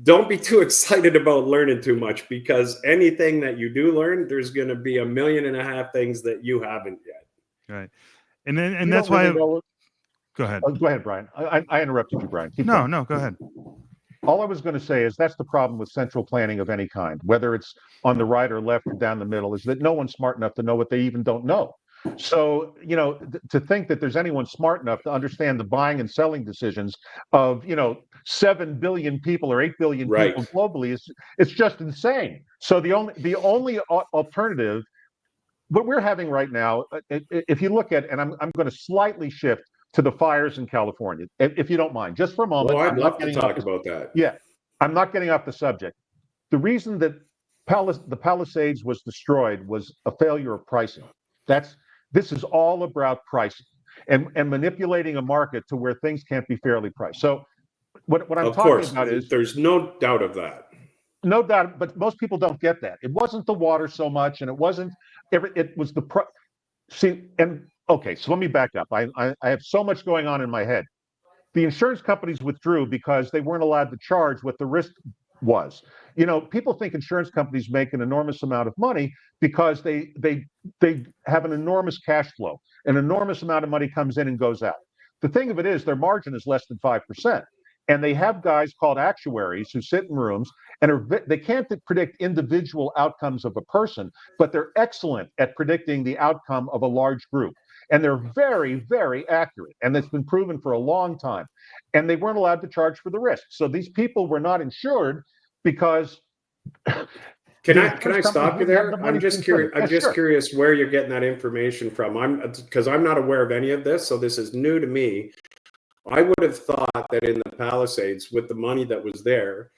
B: don't be too excited about learning too much, because anything that you do learn, there's going to be 1.5 million things that you haven't yet.
A: Right. And that's why. Go ahead.
C: Go ahead, Brian. I interrupted you, Brian.
A: No, go ahead.
C: All I was going to say is that's the problem with central planning of any kind, whether it's on the right or left or down the middle, is that no one's smart enough to know what they even don't know. So, to think that there's anyone smart enough to understand the buying and selling decisions of, 7 billion people or 8 billion people globally it's just insane. So the only alternative, what we're having right now, if you look at, and I'm going to slightly shift to the fires in California, if you don't mind, just for a moment.
B: Well, I'd love to talk about that.
C: Yeah, I'm not getting off the subject. The reason that the Palisades was destroyed was a failure of pricing. This is all about pricing and manipulating a market to where things can't be fairly priced. So what I'm talking about is,
B: there's no doubt of that.
C: No doubt, but most people don't get that. It wasn't the water so much, and it wasn't. It was the okay. So let me back up. I have so much going on in my head. The insurance companies withdrew because they weren't allowed to charge what the risk was. People think insurance companies make an enormous amount of money because they have an enormous cash flow. An enormous amount of money comes in and goes out. The thing of it is, their margin is less than 5%. And they have guys called actuaries who sit in rooms and they can't predict individual outcomes of a person, but they're excellent at predicting the outcome of a large group. And they're very, very accurate. And it's been proven for a long time. And they weren't allowed to charge for the risk. So these people were not insured because.
B: Can I stop you there? I'm just curious. I'm just curious where you're getting that information from. Because I'm not aware of any of this. So this is new to me. I would have thought that in the Palisades, with the money that was there,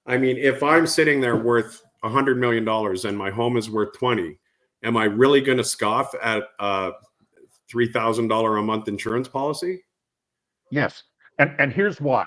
B: I mean, if I'm sitting there worth $100 million and my home is worth 20, am I really going to scoff at a $3,000 a month insurance policy?
C: Yes. And here's why.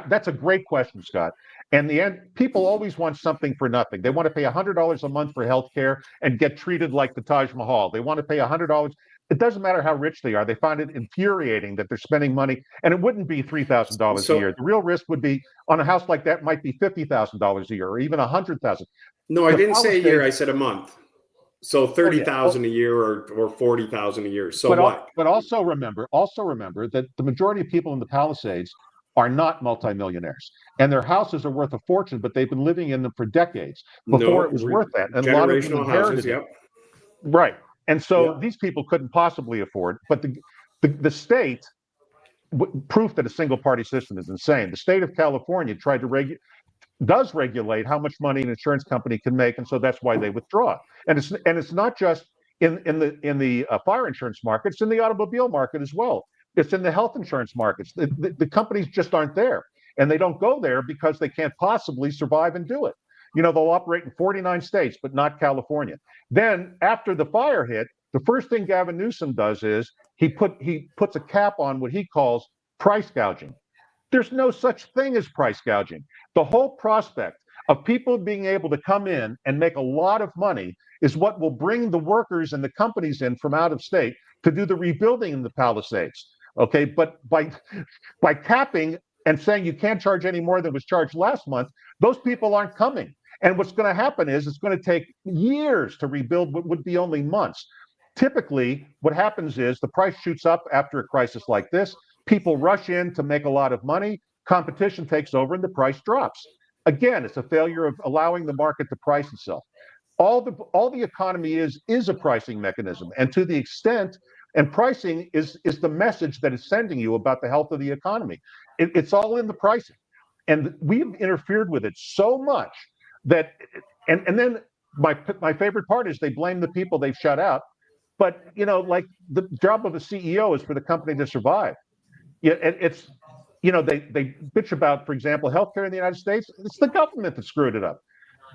C: That's a great question, Scott. And the end, people always want something for nothing. They want to pay $100 a month for healthcare and get treated like the Taj Mahal. They want to pay $100. It doesn't matter how rich they are. They find it infuriating that they're spending money, and it wouldn't be $3,000 a year. The real risk would be on a house like that might be $50,000 a year, or even $100,000.
B: No, I didn't say a year. I said a month. So 30,000 a year or 40,000 a year. So what?
C: But also remember that the majority of people in the Palisades are not multimillionaires, and their houses are worth a fortune, but they've been living in them for decades before it was worth that. And a lot of them inherited it. Right. And so these people couldn't possibly afford, but the state, proof that a single party system is insane. The state of California does regulate how much money an insurance company can make, and so that's why they withdraw. And it's not just in the fire insurance market; it's in the automobile market as well. It's in the health insurance markets. The companies just aren't there. And they don't go there because they can't possibly survive and do it. They'll operate in 49 states, but not California. Then after the fire hit, the first thing Gavin Newsom does is he puts a cap on what he calls price gouging. There's no such thing as price gouging. The whole prospect of people being able to come in and make a lot of money is what will bring the workers and the companies in from out of state to do the rebuilding in the Palisades. Okay, but by capping and saying you can't charge any more than was charged last month, those people aren't coming. And what's going to happen is it's going to take years to rebuild what would be only months. Typically, what happens is the price shoots up after a crisis like this. People rush in to make a lot of money. Competition takes over and the price drops. Again, it's a failure of allowing the market to price itself. All the economy is a pricing mechanism, and to the extent, and pricing is the message that it's sending you about the health of the economy. It's all in the pricing, and we've interfered with it so much that, and then my favorite part is they blame the people they've shut out, but like the job of a CEO is for the company to survive. Yeah, it's they bitch about, for example, healthcare in the United States. It's the government that screwed it up.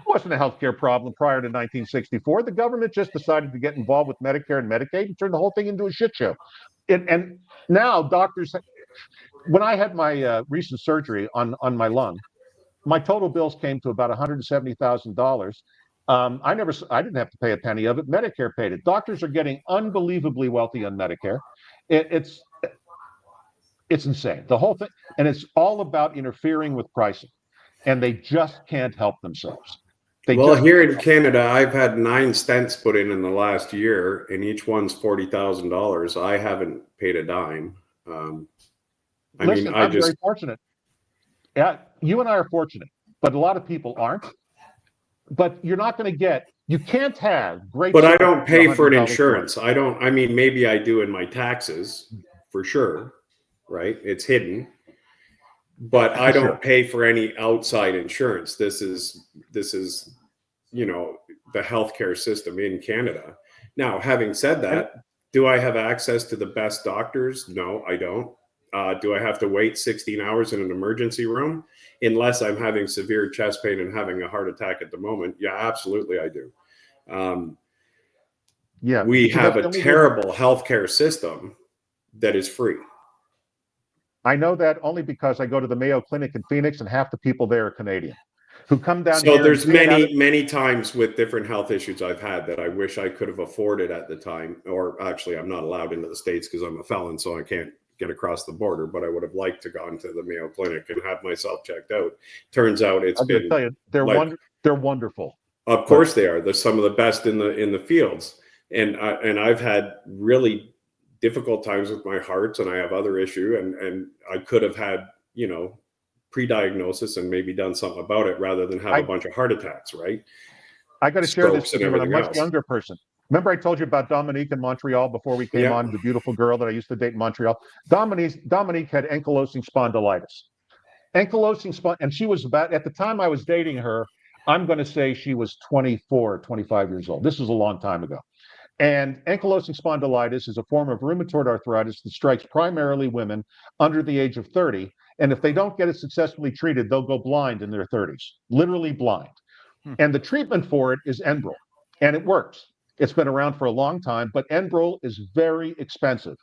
C: It wasn't a healthcare problem prior to 1964. The government just decided to get involved with Medicare and Medicaid and turn the whole thing into a shit show. And now doctors, when I had my recent surgery on my lung, my total bills came to about $170,000. I didn't have to pay a penny of it. Medicare paid it. Doctors are getting unbelievably wealthy on Medicare. It's insane, the whole thing, and it's all about interfering with pricing, and they just can't help themselves.
B: Here in Canada, I've had 9 stents put in the last year, and each one's $40,000. I haven't paid a dime.
C: I'm very fortunate. Yeah, you and I are fortunate, but a lot of people aren't. But you're not going to get. You can't have great.
B: But I don't pay for an insurance. I don't. I mean, maybe I do in my taxes, for sure. Right, it's hidden. But I don't pay for any outside insurance. This is the healthcare system in Canada. Now, having said that, do I have access to the best doctors? No, I don't. Do I have to wait 16 hours in an emergency room? Unless I'm having severe chest pain and having a heart attack at the moment. Yeah, absolutely I do. We have a terrible healthcare system that is free.
C: I know that only because I go to the Mayo Clinic in Phoenix, and half the people there are Canadian who come down here.
B: So there's many times with different health issues I've had that I wish I could have afforded at the time, or actually I'm not allowed into the States because I'm a felon, so I can't get across the border, but I would have liked to gone to the Mayo Clinic and have myself checked out. Turns out I'm going to tell you,
C: they're wonderful.
B: Of course they are. They're some of the best in the fields. And I've had really difficult times with my heart, and I have other issue, and I could have had, pre-diagnosis and maybe done something about it rather than have a bunch of heart attacks, right?
C: I got to share this with you when I'm a much younger person. Remember I told you about Dominique in Montreal before we came on, the beautiful girl that I used to date in Montreal? Dominique had ankylosing spondylitis. And she was at the time I was dating her, I'm going to say she was 24, 25 years old. This was a long time ago. And ankylosing spondylitis is a form of rheumatoid arthritis that strikes primarily women under the age of 30. And if they don't get it successfully treated, they'll go blind in their 30s, literally blind. And the treatment for it is Enbrel, and it works. It's been around for a long time, but Enbrel is very expensive.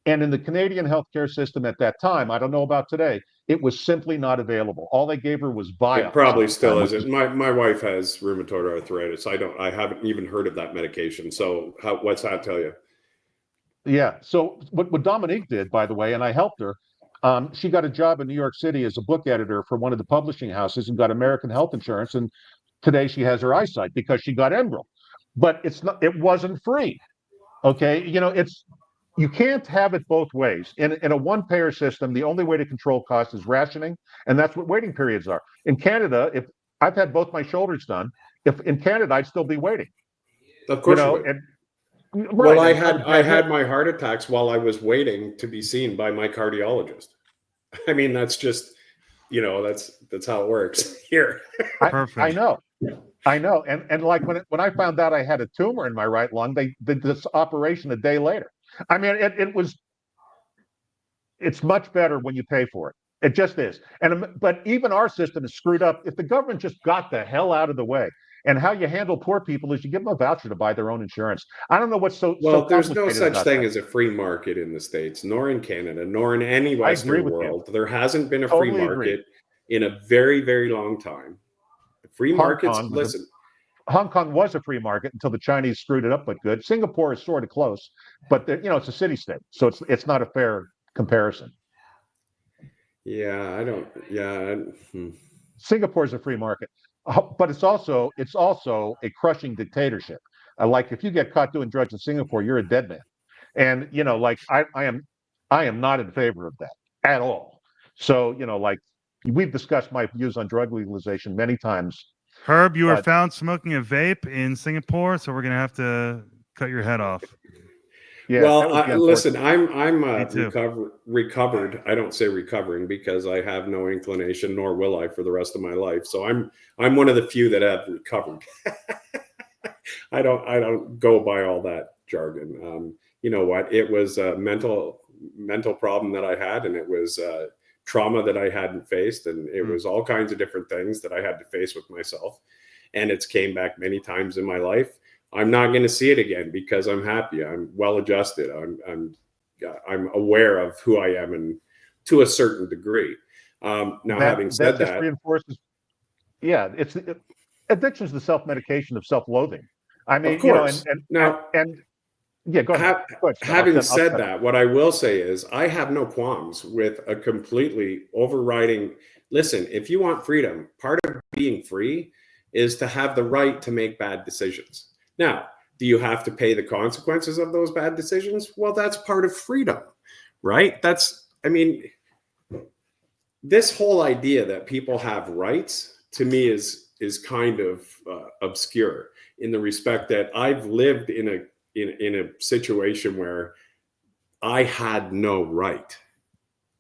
C: And in the Canadian healthcare system at that time, I don't know about today, it was simply not available. All they gave her was Vioxx.
B: It probably still isn't. My wife has rheumatoid arthritis. I haven't even heard of that medication. So what's that tell you?
C: Yeah. So what Dominique did, by the way, and I helped her, she got a job in New York City as a book editor for one of the publishing houses and got American health insurance. And today she has her eyesight because she got Enbrel. But it wasn't free. Okay. You can't have it both ways. In a one-payer system, the only way to control costs is rationing, and that's what waiting periods are. In Canada, if I've had both my shoulders done, if in Canada, I'd still be waiting.
B: Of course you would. Well, I had my heart attacks while I was waiting to be seen by my cardiologist. I mean, that's just, that's how it works here.
A: Perfect.
C: I know. And like when I found out I had a tumor in my right lung, they did this operation a day later. I mean, it's much better when you pay for it. It just is. But even our system is screwed up. If the government just got the hell out of the way, and how you handle poor people is you give them a voucher to buy their own insurance. I don't know what's so
B: There's no
C: complicated
B: such
C: about
B: thing
C: that.
B: as a free market in the States, nor in Canada, nor in any
C: I agree
B: Western
C: with you.
B: world. There hasn't been a free
C: Totally agree.
B: market in a very, very long time. Free
C: Hong
B: markets,
C: Kong was a
B: listen,
C: Hong Kong was a free market until the Chinese screwed it up, but good. Singapore is sort of close, but it's a city state, so it's not a fair comparison.
B: yeah, I don't, yeah.
C: Singapore is a free market, but it's also a crushing dictatorship. Like if you get caught doing drugs in Singapore, you're a dead man. And like I am not in favor of that at all. So like we've discussed my views on drug legalization many times,
A: Herb, you were
C: but
A: found smoking a vape in Singapore, so we're gonna have to cut your head off.
C: yeah, that
B: Well,
C: would be
B: listen,
C: unfortunate.
B: I'm
A: Me too.
B: recovered. I don't say recovering because I have no inclination, nor will I, for the rest of my life. So I'm one of the few that have recovered. I don't go by all that jargon. You know what? It was a mental problem that I had, and it was trauma that I hadn't faced, and it was all kinds of different things that I had to face with myself. And it's came back many times in my life. I'm not going to see it again because I'm happy. I'm well adjusted. I'm aware of who I am, and to a certain degree. Now, having
C: That
B: said
C: just
B: that,
C: reinforces. Yeah, addiction is the self-medication of self-loathing. I
B: of
C: mean,
B: course, now
C: and yeah, go ahead. Go ahead, Scott.
B: having
C: I'll
B: said
C: shut up.
B: that, what I will say is I have no qualms with a completely overriding. Listen, if you want freedom, part of being free is to have the right to make bad decisions. Now, do you have to pay the consequences of those bad decisions? Well, that's part of freedom, right? I mean, this whole idea that people have rights to me is kind of obscure in the respect that I've lived in a situation where I had no right.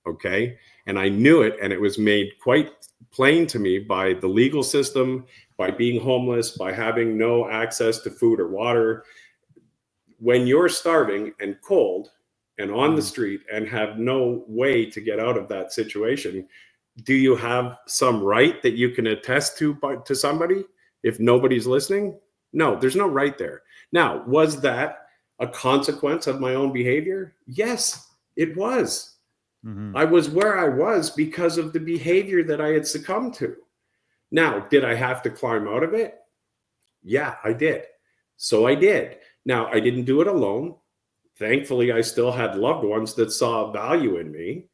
B: Okay. And I knew it, and it was made quite plain to me by the legal system, by being homeless, by having no access to food or water. When you're starving and cold and on the street and have no way to get out of that situation, do you have some right that you can attest to somebody if nobody's listening? No, there's no right there. Now, was that a consequence of my own behavior? Yes, it was.
A: Mm-hmm.
B: I was where I was because of the behavior that I had succumbed to. Now, did I have to climb out of it? Yeah, I did. So I did. Now, I didn't do it alone. Thankfully, I still had loved ones that saw value in me.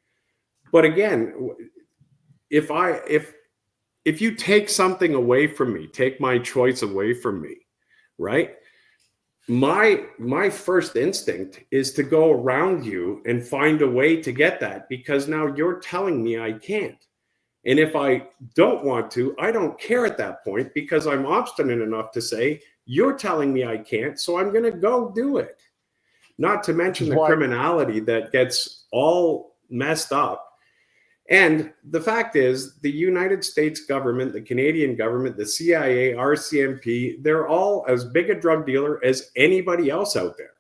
B: But again, if you take something away from me, take my choice away from me, right? My first instinct is to go around you and find a way to get that, because now you're telling me I can't. And if I don't want to, I don't care at that point, because I'm obstinate enough to say, you're telling me I can't, so I'm going to go do it. Not to mention the criminality that gets all messed up. And the fact is, the United States government, the Canadian government, the CIA, RCMP, they're all as big a drug dealer as anybody else out there.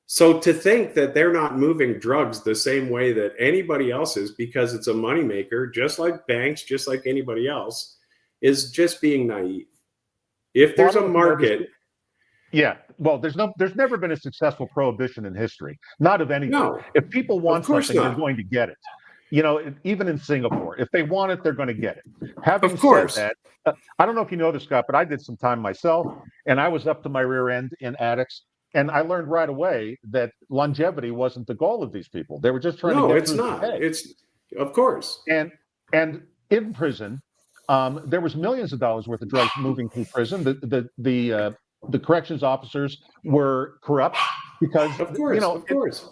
B: So to think that they're not moving drugs the same way that anybody else is because it's a moneymaker, just like banks, just like anybody else, is just being naive. If there's a market...
C: Yeah, well, there's never been a successful prohibition in history, not of anything.
B: No,
C: if people want
B: of course
C: something, they're
B: not.
C: going to get it. Even in Singapore, if they want it, they're going to get it.
B: Of course.
C: Said that, I don't know if you know this, Scott, but I did some time myself, and I was up to my rear end in addicts, and I learned right away that longevity wasn't the goal of these people. They were just trying to get through the day.
B: It's of course.
C: And in prison, there was millions of dollars worth of drugs moving through prison. The corrections officers were corrupt because,
B: of course.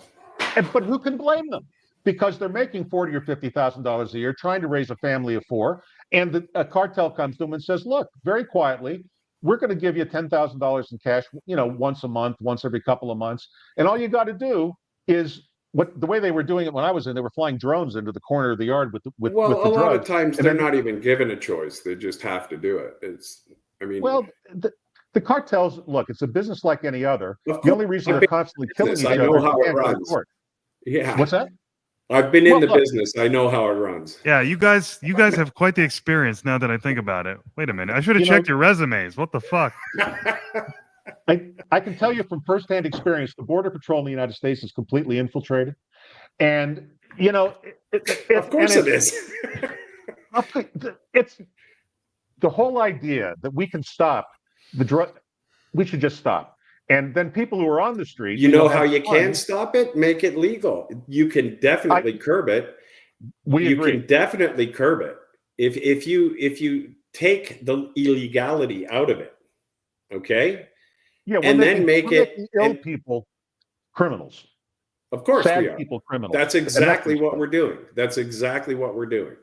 C: But who can blame them? Because they're making $40,000 or $50,000 a year, trying to raise a family of four, and a cartel comes to them and says, "Look, very quietly, we're going to give you $10,000 in cash, once a month, once every couple of months, and all you got to do is." The way they were doing it when I was in, they were flying drones into the corner of the yard with the drugs.
B: A lot of times they're not even given a choice; they just have to do it.
C: The cartels, look, it's a business like any other. The only reason they're constantly killing each other is
B: how it runs.
C: Yeah. What's that?
B: I've been in
C: Well,
B: the
C: look,
B: business. I know how it runs.
A: Yeah, you guys have quite the experience now that I think about it. Wait a minute. I should have
C: you know,
A: checked your resumes. What the fuck?
C: I can tell you from firsthand experience, the Border Patrol in the United States is completely infiltrated. And, you know,
B: Of course it is.
C: it's the whole idea that we can stop the drug, we should just stop. And then people who are on the street,
B: You know how
C: have
B: you can
C: fun.
B: stop it? Make it legal. You can definitely curb it.
C: We
B: You
C: agree.
B: can definitely curb it. If you take the illegality out of it, okay?
C: Yeah,
B: And then make
C: we're
B: it
C: making ill
B: and
C: people criminals,
B: of course we
C: sad
B: are.
C: people criminals.
B: That's
C: And that's
B: exactly
C: what's
B: what
C: fun.
B: we're doing. That's exactly what we're doing.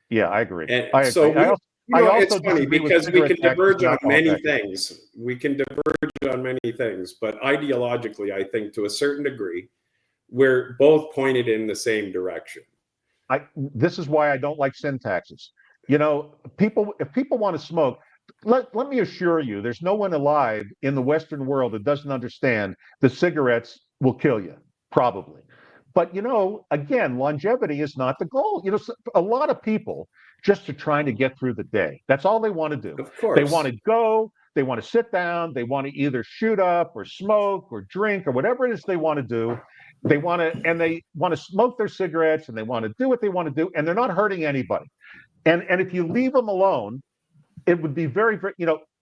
C: Yeah, I agree.
B: And
C: I
B: so
C: agree.
B: we,
C: I
B: it's
C: also
B: funny
C: disagree with
B: because we
C: cigarette
B: can
C: taxes
B: diverge
C: and
B: on
C: alcohol
B: many
C: taxes.
B: things. We can diverge on many things, but ideologically, I think to a certain degree, we're both pointed in the same direction.
C: This is why I don't like sin taxes. You know, if people want to smoke, let me assure you, there's no one alive in the Western world that doesn't understand that cigarettes will kill you, probably. But you know, again, longevity is not the goal. You know, a lot of people just are trying to get through the day. That's all they want to do.
B: Of
C: They want
B: course.
C: to go, they want to sit down, they want to either shoot up or smoke or drink or whatever it is they want to do. They want to smoke their cigarettes and they want to do what they want to do, and they're not hurting anybody. And if you leave them alone, it would be very, very,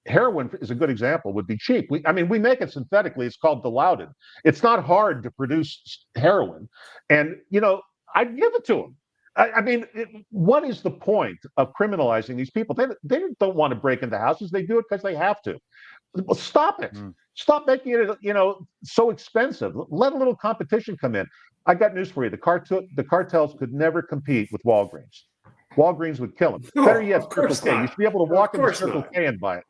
C: heroin is a good example, would be cheap. We make it synthetically. It's called Dilaudid. It's not hard to produce heroin. And, I'd give it to them. What is the point of criminalizing these people? They don't want to break into houses. They do it because they have to. Well, stop it. Stop making it, so expensive. Let a little competition come in. I got news for you. The cartels could never compete with Walgreens. Walgreens would kill them.
B: No,
C: Better yet,
B: of
C: Circle
B: course
C: K. You
B: not.
C: should be able to
B: Of
C: walk into
B: course
C: Circle
B: not.
C: K and buy it.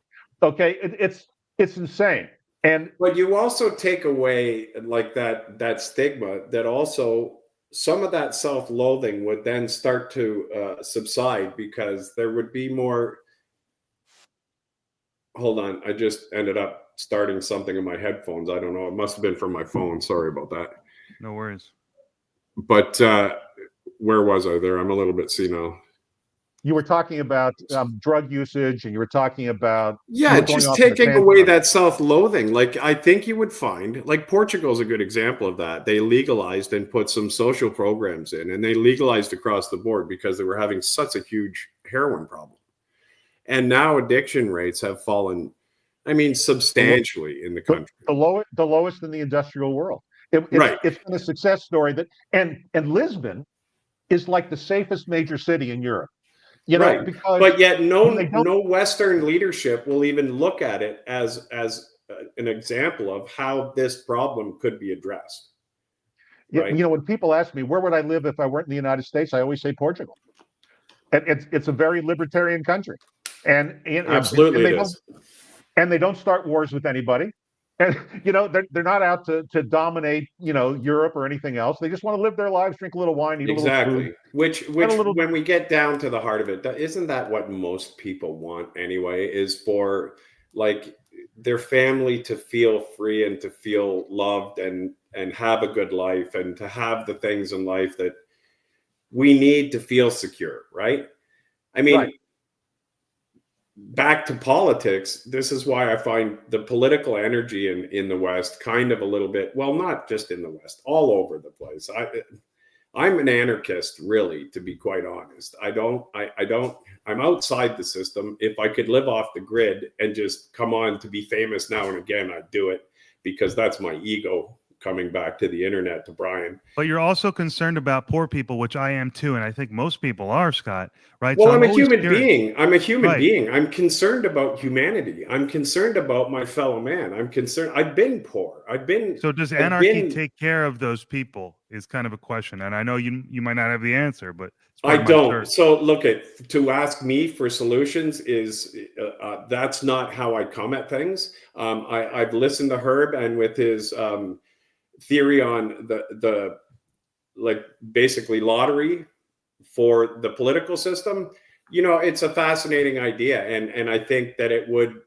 C: Okay, it's insane. And
B: But you also take away like that stigma that also some of that self-loathing would then start to subside because there would be more. Hold on, I just ended up starting something in my headphones. I don't know. It must have been from my phone. Sorry about that.
A: No worries.
B: But where was I there? I'm a little bit senile.
C: you were talking about drug usage, and you were talking about you
B: Yeah,
C: were going
B: just
C: off on a
B: taking
C: tangent
B: away
C: on it.
B: that self-loathing. Like I think you would find, like Portugal's a good example of that. They legalized and put some social programs in, and they legalized across the board because they were having such a huge heroin problem. And now addiction rates have fallen, substantially in the country.
C: The lowest in the industrial world.
B: Right.
C: It's been a success story and Lisbon is like the safest major city in Europe.
B: Right.
C: Because
B: But yet
C: when they don't,
B: no Western leadership will even look at it as an example of how this problem could be addressed. Right.
C: when people ask me where would I live if I weren't in the United States, I always say Portugal. And it's a very libertarian country, and
B: Absolutely
C: they
B: it
C: don't
B: is.
C: and they don't start wars with anybody. And they're not out to dominate Europe or anything else. They just want to live their lives, drink a little wine, eat a little
B: Exactly.
C: food.
B: Which
C: a little.
B: when we get down to the heart of it, isn't that what most people want anyway, is for like their family to feel free and to feel loved and have a good life and to have the things in life that we need to feel secure, right? I mean,
C: Right.
B: back to politics, this is why I find the political energy in the West kind of a little bit, well, not just in the West, all over the place. I'm an anarchist, really, to be quite honest. I'm outside the system. If I could live off the grid and just come on to be famous now and again, I'd do it because that's my ego coming back to the internet to Brian.
A: But you're also concerned about poor people, which I am too, and I think most people are, Scott. Right?
B: Well,
A: So
B: I'm a
A: always
B: human
A: curious.
B: being. I'm a human
A: Right.
B: being. I'm concerned about humanity. I'm concerned about my fellow man. I'm concerned. I've been poor.
A: So does anarchy take care of those people? Is kind of a question, and I know you might not have the answer, but it's part
B: I
A: of my
B: don't.
A: search.
B: So look to ask me for solutions is that's not how I come at things. I've listened to Herb and with his theory on the like basically lottery for the political system. It's a fascinating idea, and I think that it would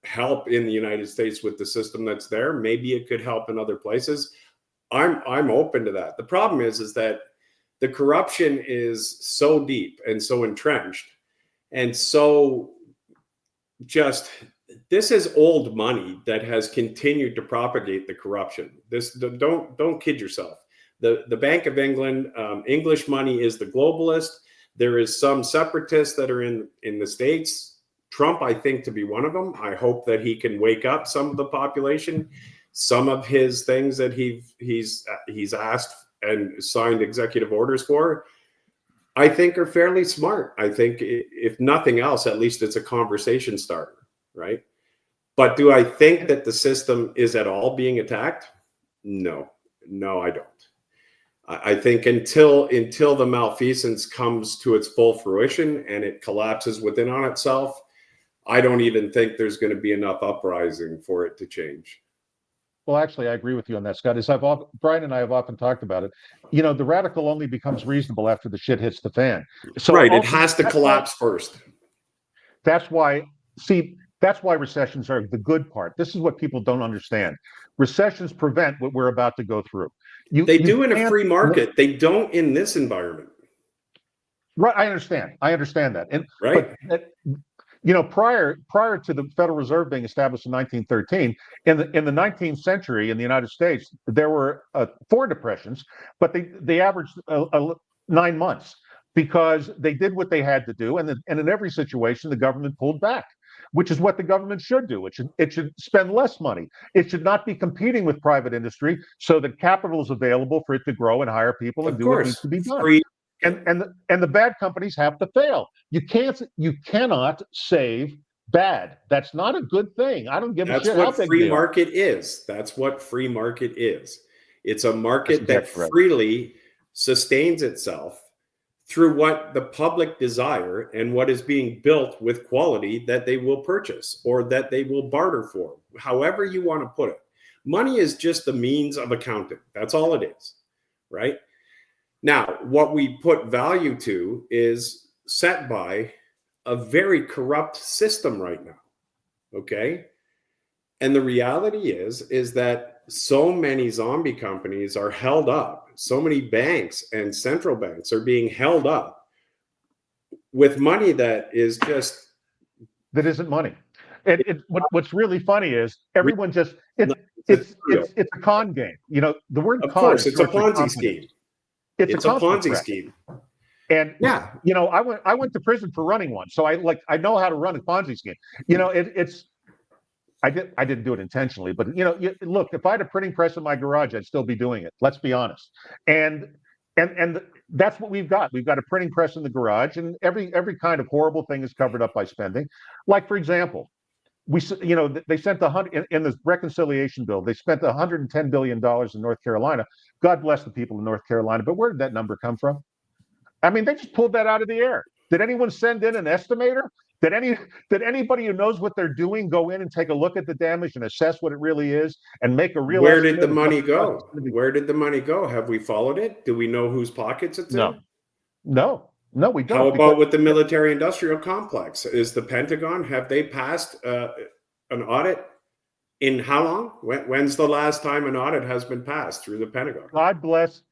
B: help in the United States with the system that's there. Maybe it could help in other places. I'm open to that. The problem is that The corruption is so deep and so entrenched and so just, this is old money that has continued to propagate the corruption. Don't kid yourself. The Bank of England, English money is the globalist. There is some separatists that are in the States. Trump, I think, to be one of them. I hope that he can wake up some of the population. Some of his things that he's asked and signed executive orders for, I think, are fairly smart. I think, if nothing else, at least it's a conversation starter, right? But do I think that the system is at all being attacked? No, I don't. I think until the malfeasance comes to its full fruition and it collapses within on itself, I don't even think there's going to be enough uprising for it to change.
C: Well, actually, I agree with you on that, Scott. Brian and I have often talked about it. The radical only becomes reasonable after the shit hits the fan. So
B: right, it has to collapse first.
C: That's why recessions are the good part. This is what people don't understand. Recessions prevent what we're about to go through.
B: They do in a free market. They don't in this environment.
C: Right, I understand that. And
B: right.
C: But, prior to the Federal Reserve being established in 1913, in the 19th century in the United States, there were 4 depressions, but they averaged 9 months because they did what they had to do, and in every situation the government pulled back, which is what the government should do. It should spend less money. It should not be competing with private industry so that capital is available for it to grow and hire people and do what needs to be done. And the bad companies have to fail. You cannot save bad. That's not a good thing. I don't give a shit how big
B: free market is. That's what free market is. It's a market that freely sustains itself through what the public desire and what is being built with quality that they will purchase or that they will barter for, however you want to put it. Money is just the means of accounting. That's all it is, right? Now, what we put value to is set by a very corrupt system right now, okay? And the reality is that so many zombie companies are held up. So many banks and central banks are being held up with money that is just...
C: That isn't money. What's really funny is everyone just... It's a con game. The word
B: of
C: con...
B: Of course, it's a Ponzi scheme. It's a Ponzi scheme.
C: And I went to prison for running one, so I know how to run a Ponzi scheme. I didn't do it intentionally, but look, if I had a printing press in my garage, I'd still be doing it. Let's be honest. And that's what we've got. We've got a printing press in the garage, and every kind of horrible thing is covered up by spending. Like, for example, they sent in the reconciliation bill, they spent $110 billion in North Carolina. God bless the people in North Carolina, but where did that number come from? I mean, they just pulled that out of the air. Did anyone send in an estimator? Did anybody who knows what they're doing go in and take a look at the damage and assess what it really is and make a real...
B: Where did the money go? Where did the money go? Have we followed it? Do we know whose pockets it's in?
C: No, we don't.
B: How about with the military industrial complex? Is the Pentagon, have they passed an audit in how long? When's the last time an audit has been passed through the Pentagon?
C: God bless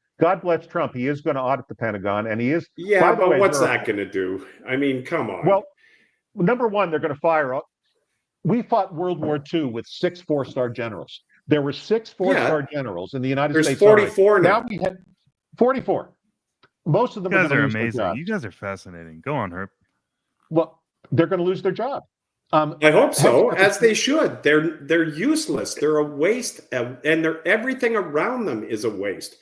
C: Trump. He is going to audit the Pentagon, and he is...
B: Yeah, but what's that going to do? I mean, come on.
C: Well, number one, they're going to fire... We fought World War II with 6 4-star generals. There were 6 4-star generals in the United States.
B: There's 44 now.
C: Now we have 44. Most of them...
A: You guys are amazing. You guys are fascinating. Go on, Herb.
C: Well, they're going to lose their job.
B: I hope so, as they should. They're useless. They're a waste, and everything around them is a waste.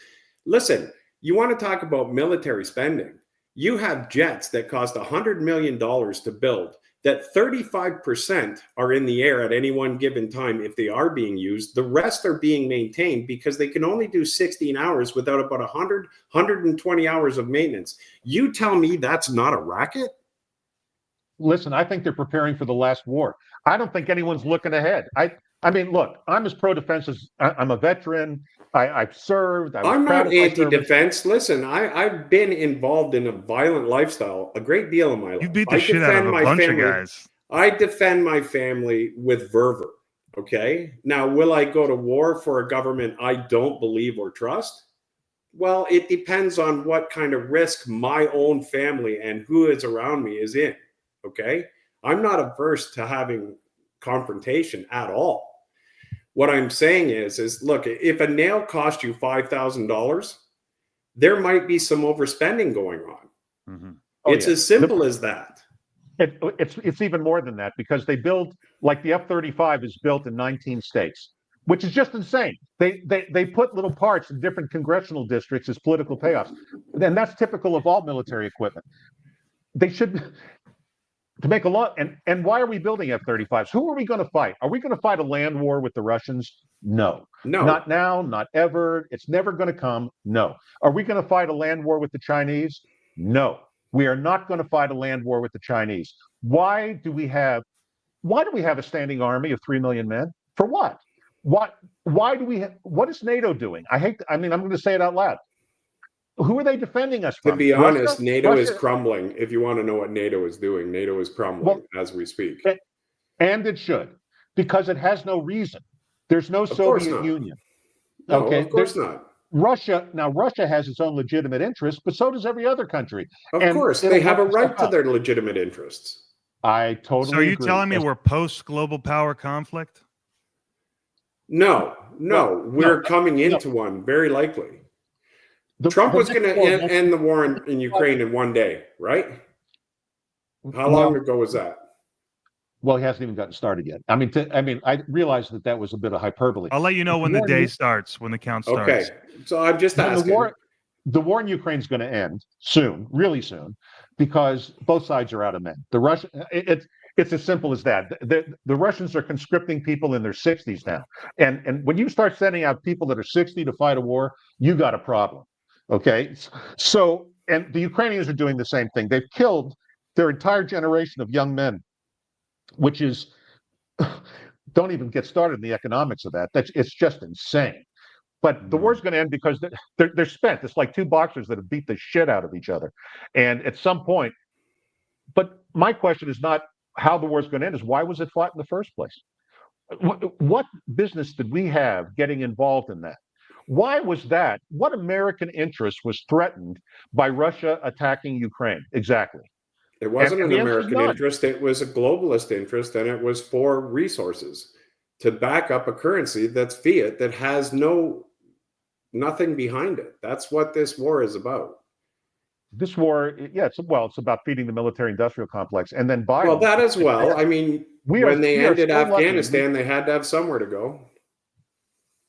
B: Listen, you want to talk about military spending? You have jets that cost $100 million to build, that 35% are in the air at any one given time if they are being used. The rest are being maintained because they can only do 16 hours without about 120 hours of maintenance. You tell me that's not a racket?
C: Listen, I think they're preparing for the last war. I don't think anyone's looking ahead. I mean, look, I'm as pro-defense as... I'm a veteran. I've served.
B: I'm not anti-defense. Listen, I've been involved in a violent lifestyle a great deal of my life.
A: You beat the shit out of a bunch of guys.
B: I defend my family with fervor, okay? Now, will I go to war for a government I don't believe or trust? Well, it depends on what kind of risk my own family and who is around me is in. Okay. I'm not averse to having confrontation at all. What I'm saying is look, if a nail cost you $5,000, there might be some overspending going on.
A: Mhm.
C: Oh,
B: It's
C: yeah.
B: as simple as that.
C: It's even more than that, because they build, like the F-35 is built in 19 states, which is just insane. They put little parts in different congressional districts as political payoffs, and that's typical of all military equipment. They should, to make a lot. And why are we building F-35s? Who are we going to fight? Are we going to fight a land war with the Russians? No.
B: No.
C: Not now, not ever. It's never going to come. No. Are we going to fight a land war with the Chinese? No. We are not going to fight a land war with the Chinese. Why do we have a standing army of 3 million men? For what? Why do we what is NATO doing? I'm going to say it out loud. Who are they defending us
B: To
C: from?
B: be
C: Russia?
B: honest, NATO is crumbling. If you want to know what NATO is doing, NATO is crumbling as we speak.
C: And it should, because it has no reason. There's no Soviet Union.
B: No,
C: Okay,
B: of course not.
C: Russia has its own legitimate interests, but so does every other country.
B: Of course, they have a right to their legitimate interests.
C: I totally
A: So are you
C: agree.
A: telling me we're post-global power conflict?
B: No, we're coming into one, very likely. Trump was going to end the war in Ukraine in one day, right? How long ago was that?
C: Well, he hasn't even gotten started yet. I realize that was a bit of hyperbole.
A: I'll let you know when the day starts, when the count starts.
B: Okay, so I'm just asking.
C: The war in Ukraine is going to end soon, really soon, because both sides are out of men. It's as simple as that. The Russians are conscripting people in their 60s now, and when you start sending out people that are 60 to fight a war, you got a problem. Okay, so, and the Ukrainians are doing the same thing. They've killed their entire generation of young men, which is, don't even get started in the economics of that. It's just insane. But the war's going to end because they're spent. It's like two boxers that have beat the shit out of each other. And at some point, but my question is not how the war's going to end, is why was it fought in the first place? What business did we have getting involved in that? Why was that? What American interest was threatened by Russia attacking Ukraine? Exactly.
B: It wasn't an American interest. It was a globalist interest, and it was for resources to back up a currency that's fiat that has nothing behind it. That's what this war is about.
C: This war, yeah, it's about feeding the military-industrial complex, and then Biden.
B: Well, that as well. I mean, when they ended Afghanistan, they had to have somewhere to go.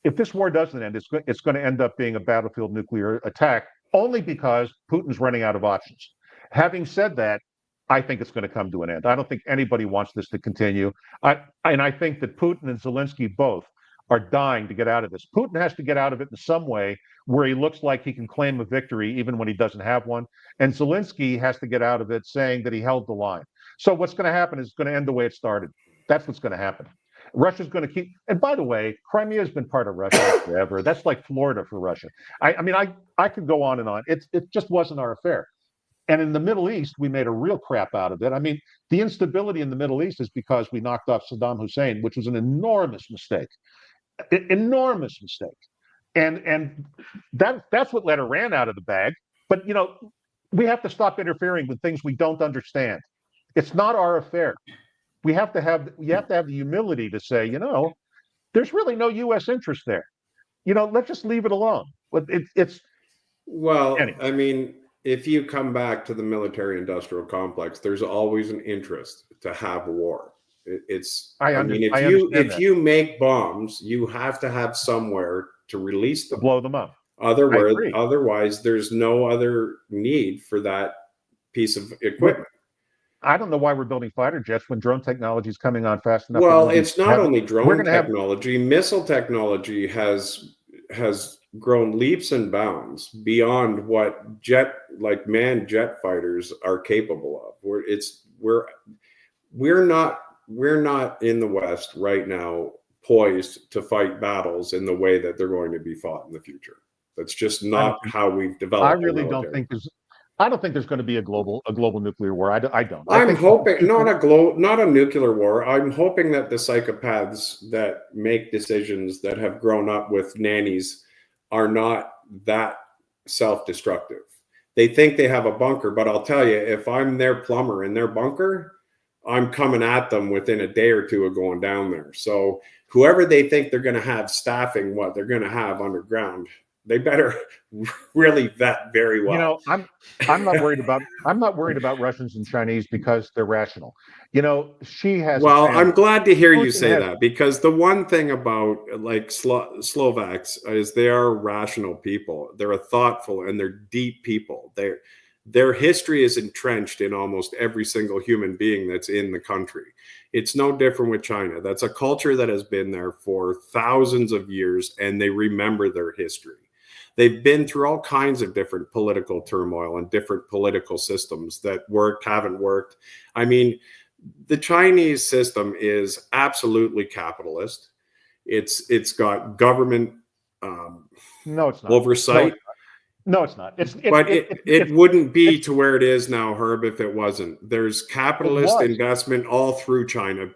C: If this war doesn't end, it's going to end up being a battlefield nuclear attack, only because Putin's running out of options. Having said that, I think it's going to come to an end. I don't think anybody wants this to continue. And I think that Putin and Zelensky both are dying to get out of this. Putin has to get out of it in some way where he looks like he can claim a victory even when he doesn't have one. And Zelensky has to get out of it saying that he held the line. So what's going to happen is it's going to end the way it started. That's what's going to happen. Russia's going to keep, and by the way, Crimea has been part of Russia forever. That's like Florida for Russia. I could go on and on. It just wasn't our affair. And in the Middle East, we made a real crap out of it. I mean, the instability in the Middle East is because we knocked off Saddam Hussein, which was an enormous mistake. Enormous mistake. And that's what let Iran out of the bag. But, we have to stop interfering with things we don't understand. It's not our affair. You have to have the humility to say, there's really no U.S. interest there. Let's just leave it alone.
B: Anyway. I mean, if you come back to the military-industrial complex, there's always an interest to have war. If you make bombs, you have to have somewhere to release them,
C: blow them up.
B: Otherwise, there's no other need for that piece of equipment.
C: I don't know why we're building fighter jets when drone technology is coming on fast enough.
B: Well, it's not only drone technology. Missile technology has grown leaps and bounds beyond what manned jet fighters are capable of. We're not in the West right now poised to fight battles in the way that they're going to be fought in the future. That's just not how we've developed.
C: I really don't think there's going to be a global nuclear war. I don't.
B: I'm hoping not a nuclear war. I'm hoping that the psychopaths that make decisions that have grown up with nannies are not that self-destructive. They think they have a bunker, but I'll tell you, if I'm their plumber in their bunker, I'm coming at them within a day or two of going down there. So whoever they think they're going to have staffing what they're going to have underground, they better really vet very well.
C: I'm not worried about Russians and Chinese because they're rational. She has
B: Well, I'm glad to hear you
C: Putin
B: say
C: has-
B: that, because the one thing about like Slovaks is they are rational people. They're a thoughtful and they're deep people. Their history is entrenched in almost every single human being that's in the country. It's no different with China. That's a culture that has been there for thousands of years, and they remember their history. They've been through all kinds of different political turmoil and different political systems that worked, haven't worked. I mean, the Chinese system is absolutely capitalist. It's got government
C: No, it's not.
B: oversight.
C: No, it's not.
B: But it wouldn't be to where it is now, Herb, if it wasn't. There's capitalist investment all through China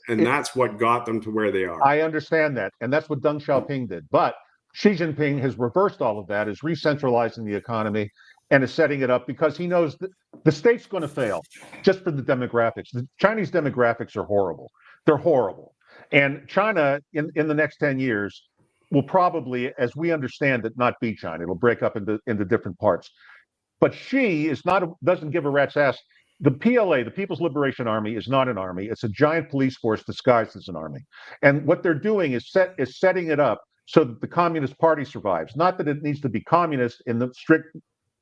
B: that's what got them to where they are.
C: I understand that. And that's what Deng Xiaoping did. But Xi Jinping has reversed all of that, is re-centralizing the economy and is setting it up because he knows that the state's going to fail just for the demographics. The Chinese demographics are horrible. They're horrible. And China, in the next 10 years, will probably, as we understand it, not be China. It'll break up into different parts. But Xi doesn't give a rat's ass. The PLA, the People's Liberation Army, is not an army. It's a giant police force disguised as an army. And what they're doing is setting it up so that the Communist Party survives. Not that it needs to be communist in the strict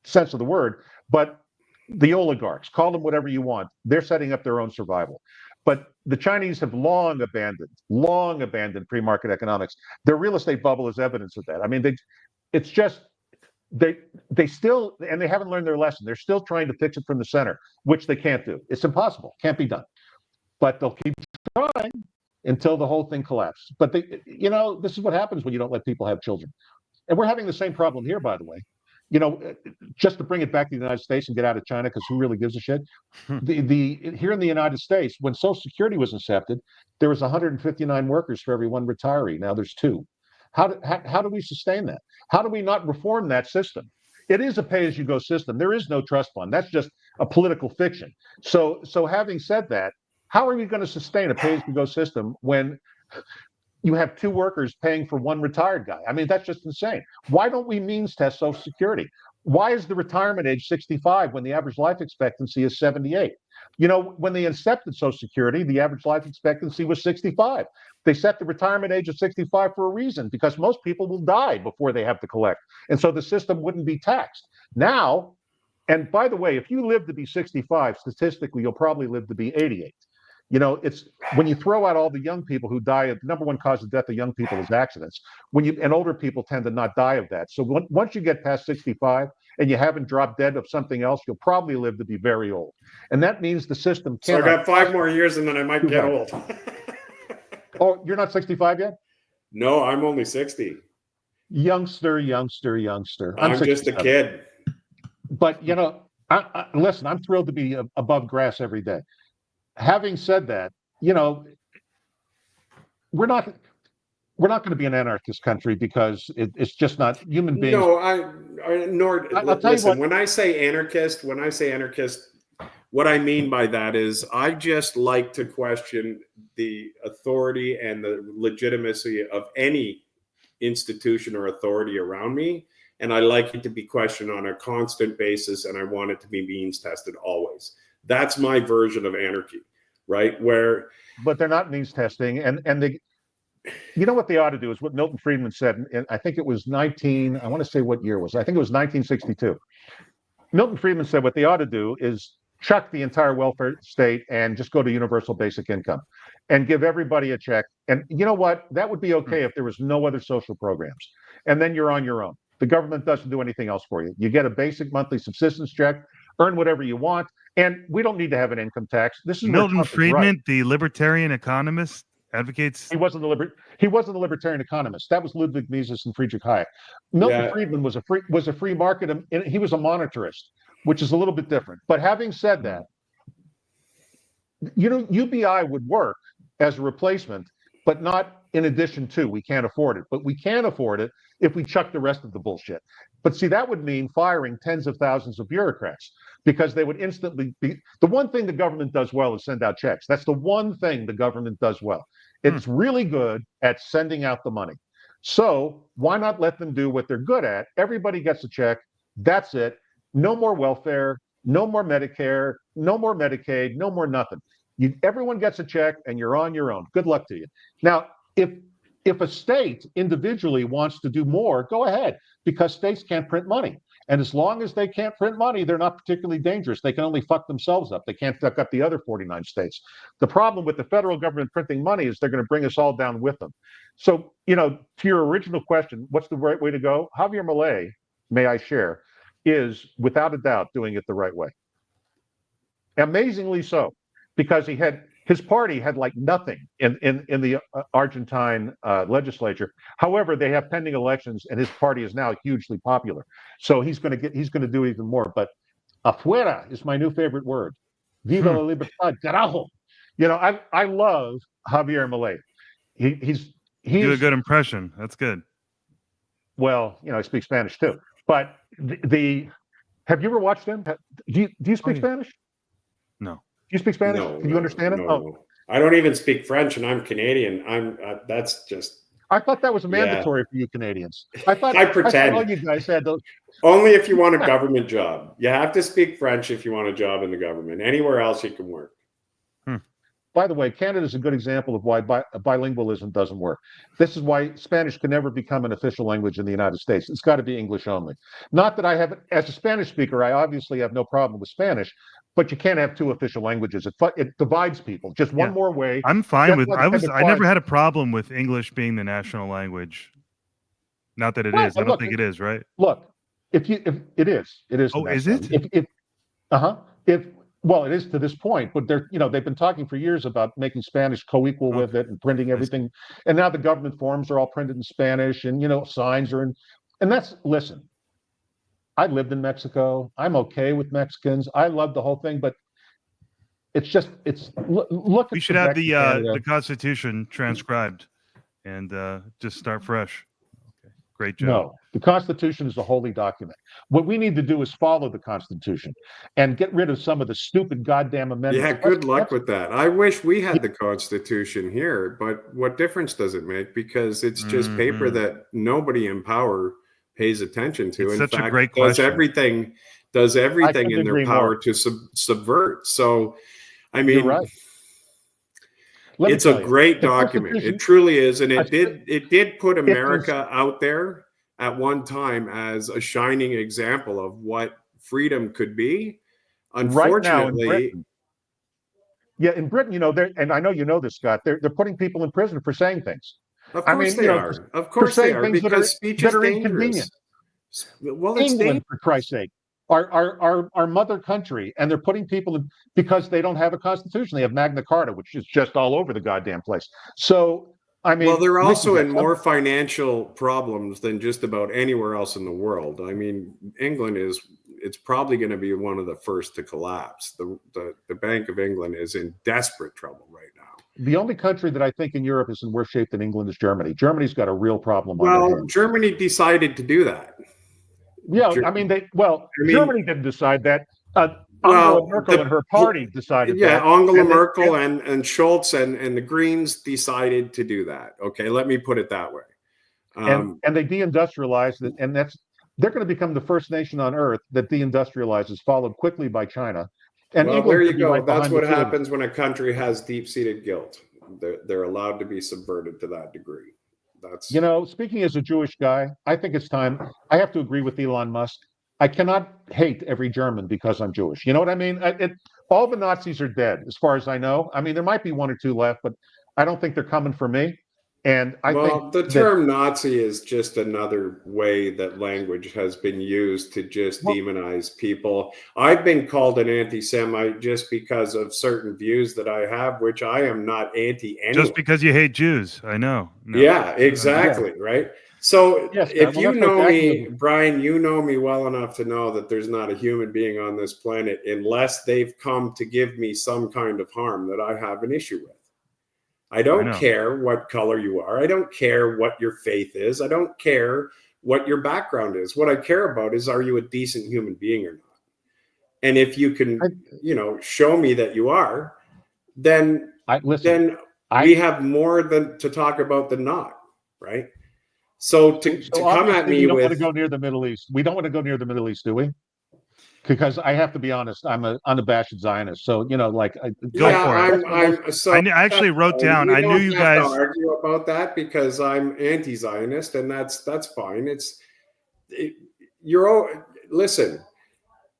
C: sense of the word, but the oligarchs, call them whatever you want, they're setting up their own survival. But the Chinese have long abandoned free-market economics. Their real estate bubble is evidence of that. I mean, they still, and they haven't learned their lesson. They're still trying to fix it from the center, which they can't do. It's impossible, can't be done. But they'll keep trying until the whole thing collapses. But this is what happens when you don't let people have children. And we're having the same problem here, by the way. Just to bring it back to the United States and get out of China, because who really gives a shit? Here in the United States, when Social Security was incepted, there was 159 workers for every one retiree. Now there's 2. How do we sustain that? How do we not reform that system? It is a pay-as-you-go system. There is no trust fund. That's just a political fiction. So having said that, how are we going to sustain a pay-as-you-go system when you have 2 workers paying for 1 retired guy? I mean, that's just insane. Why don't we means test Social Security? Why is the retirement age 65 when the average life expectancy is 78? When they incepted Social Security, the average life expectancy was 65. They set the retirement age of 65 for a reason, because most people will die before they have to collect. And so the system wouldn't be taxed. Now, and by the way, if you live to be 65, statistically, you'll probably live to be 88. It's when you throw out all the young people who die, the number one cause of death of young people is accidents. And older people tend to not die of that. So once you get past 65 and you haven't dropped dead of something else, you'll probably live to be very old. And that means the system
B: cannot. So I got 5 more years and then I might get old.
C: Oh, you're not 65 yet?
B: No, I'm only 60.
C: Youngster.
B: I'm just a kid.
C: But, listen, I'm thrilled to be above grass every day. Having said that, we're not going to be an anarchist country, because it's just not human beings.
B: No, listen, when I say anarchist, what I mean by that is I just like to question the authority and the legitimacy of any institution or authority around me. And I like it to be questioned on a constant basis, and I want it to be means tested always. That's my version of anarchy, right?
C: But they're not means testing, and they, what they ought to do is what Milton Friedman said, and I think it was I want to say what year it was. I think it was 1962. Milton Friedman said what they ought to do is chuck the entire welfare state and just go to universal basic income and give everybody a check. And you know what? That would be okay if there was no other social programs. And then you're on your own. The government doesn't do anything else for you. You get a basic monthly subsistence check, earn whatever you want, and we don't need to have an income tax. This is
A: Milton Friedman, the libertarian economist, advocates.
C: He wasn't a libertarian economist. That was Ludwig Mises and Friedrich Hayek. Milton Friedman was a free market, and he was a monetarist, which is a little bit different. But having said that, UBI would work as a replacement but not in addition to. We can't afford it, but we can afford it if we chuck the rest of the bullshit. But see, that would mean firing tens of thousands of bureaucrats because they would instantly be. The one thing the government does well is send out checks. That's the one thing the government does well. It's really good at sending out the money. So why not let them do what they're good at? Everybody gets a check. That's it. No more welfare, no more Medicare, no more Medicaid, no more nothing. Everyone gets a check and you're on your own. Good luck to you. Now, if a state individually wants to do more, go ahead, because states can't print money. And as long as they can't print money, they're not particularly dangerous. They can only fuck themselves up. They can't fuck up the other 49 states. The problem with the federal government printing money is they're going to bring us all down with them. So, to your original question, what's the right way to go? Javier Milei, may I share, is without a doubt doing it the right way. Amazingly so, because his party had like nothing in the Argentine legislature. However, they have pending elections, and his party is now hugely popular. So he's going to do even more. But afuera is my new favorite word. Viva la libertad, carajo! I love Javier Milei. He's
A: do a good impression. That's good.
C: Well, I speak Spanish too. But have you ever watched him? Do you speak Spanish?
A: No.
C: Do you speak Spanish?
B: No,
C: Can you understand it?
B: No.
C: Oh.
B: I don't even speak French, and I'm Canadian. That's just.
C: I thought that was mandatory for you Canadians. I
B: pretend.
C: all you guys had those.
B: Only if you want a government job. You have to speak French if you want a job in the government. Anywhere else you can work.
C: By the way, Canada is a good example of why bilingualism doesn't work. This is why Spanish can never become an official language in the United States. It's got to be English only. Not that I have, as a Spanish speaker, I obviously have no problem with Spanish, but you can't have two official languages. It divides people. Just one more way.
A: I'm fine with. I never had a problem with English being the national language. Not that it is. I don't think it is, right?
C: Look, if it is.
A: Oh, is it?
C: Well, it is to this point, but they've been talking for years about making Spanish co-equal with it and printing everything. And now the government forms are all printed in Spanish, and signs are in. And listen, I lived in Mexico. I'm okay with Mexicans. I love the whole thing, but look.
A: We should have the Constitution transcribed and just start fresh. Okay, great job.
C: No, the Constitution is a holy document. What we need to do is follow the Constitution and get rid of some of the stupid goddamn amendments.
B: Yeah, good luck with that. I wish we had the Constitution here, but what difference does it make? Because it's just paper that nobody in power pays attention to.
A: It's
B: in
A: such
B: fact,
A: a great question.
B: does everything in their power to subvert. So, I mean,
C: you're right.
B: It's a great document. It truly is, and it did put America out there at one time as a shining example of what freedom could be. Unfortunately,
C: in Britain, and I know you know this, Scott. They're putting people in prison for saying things.
B: Of course they are. Of course they are, because speech is dangerous. Well, it's
C: England, for Christ's sake, our mother country, and they're putting people in because they don't have a constitution. They have Magna Carta, which is just all over the goddamn place. So, I mean,
B: well, they're also in more financial problems than just about anywhere else in the world. I mean, England it's probably going to be one of the first to collapse. The Bank of England is in desperate trouble right now.
C: The only country that I think in Europe is in worse shape than England is Germany. Germany's got a real problem.
B: Well, Germany decided to do that.
C: Yeah, Germany didn't decide that. Angela Merkel and her party decided that.
B: Yeah, Angela Merkel and Scholz and the Greens decided to do that. Okay, let me put it that way.
C: And they deindustrialized it, and they're going to become the first nation on earth that deindustrializes, followed quickly by China. And
B: well, there you go. That's what happens when a country has deep-seated guilt. They're allowed to be subverted to that degree.
C: Speaking as a Jewish guy, I think it's time. I have to agree with Elon Musk. I cannot hate every German because I'm Jewish. You know what I mean? All the Nazis are dead, as far as I know. I mean, there might be one or two left, but I don't think they're coming for me. And I think
B: the term Nazi is just another way that language has been used to just demonize people. I've been called an anti-Semite just because of certain views that I have, which I am not anti anyone.
A: Just because you hate Jews, I know.
B: No. Yeah, exactly, right? So if you know me, Brian, you know me well enough to know that there's not a human being on this planet, unless they've come to give me some kind of harm, that I have an issue with. I don't care what color you are. I don't care what your faith is. I don't care what your background is. What I care about is, are you a decent human being or not? And if you can, show me that you are, then we have more than to talk about than not, right? So to come at me
C: we don't
B: with,
C: want to go near the Middle East. We don't want to go near the Middle East, do we? Because I have to be honest, I'm an unabashed Zionist. So
A: go for
B: it.
A: I actually wrote down. I knew you guys
B: to argue about that because I'm anti-Zionist, and that's fine. Listen.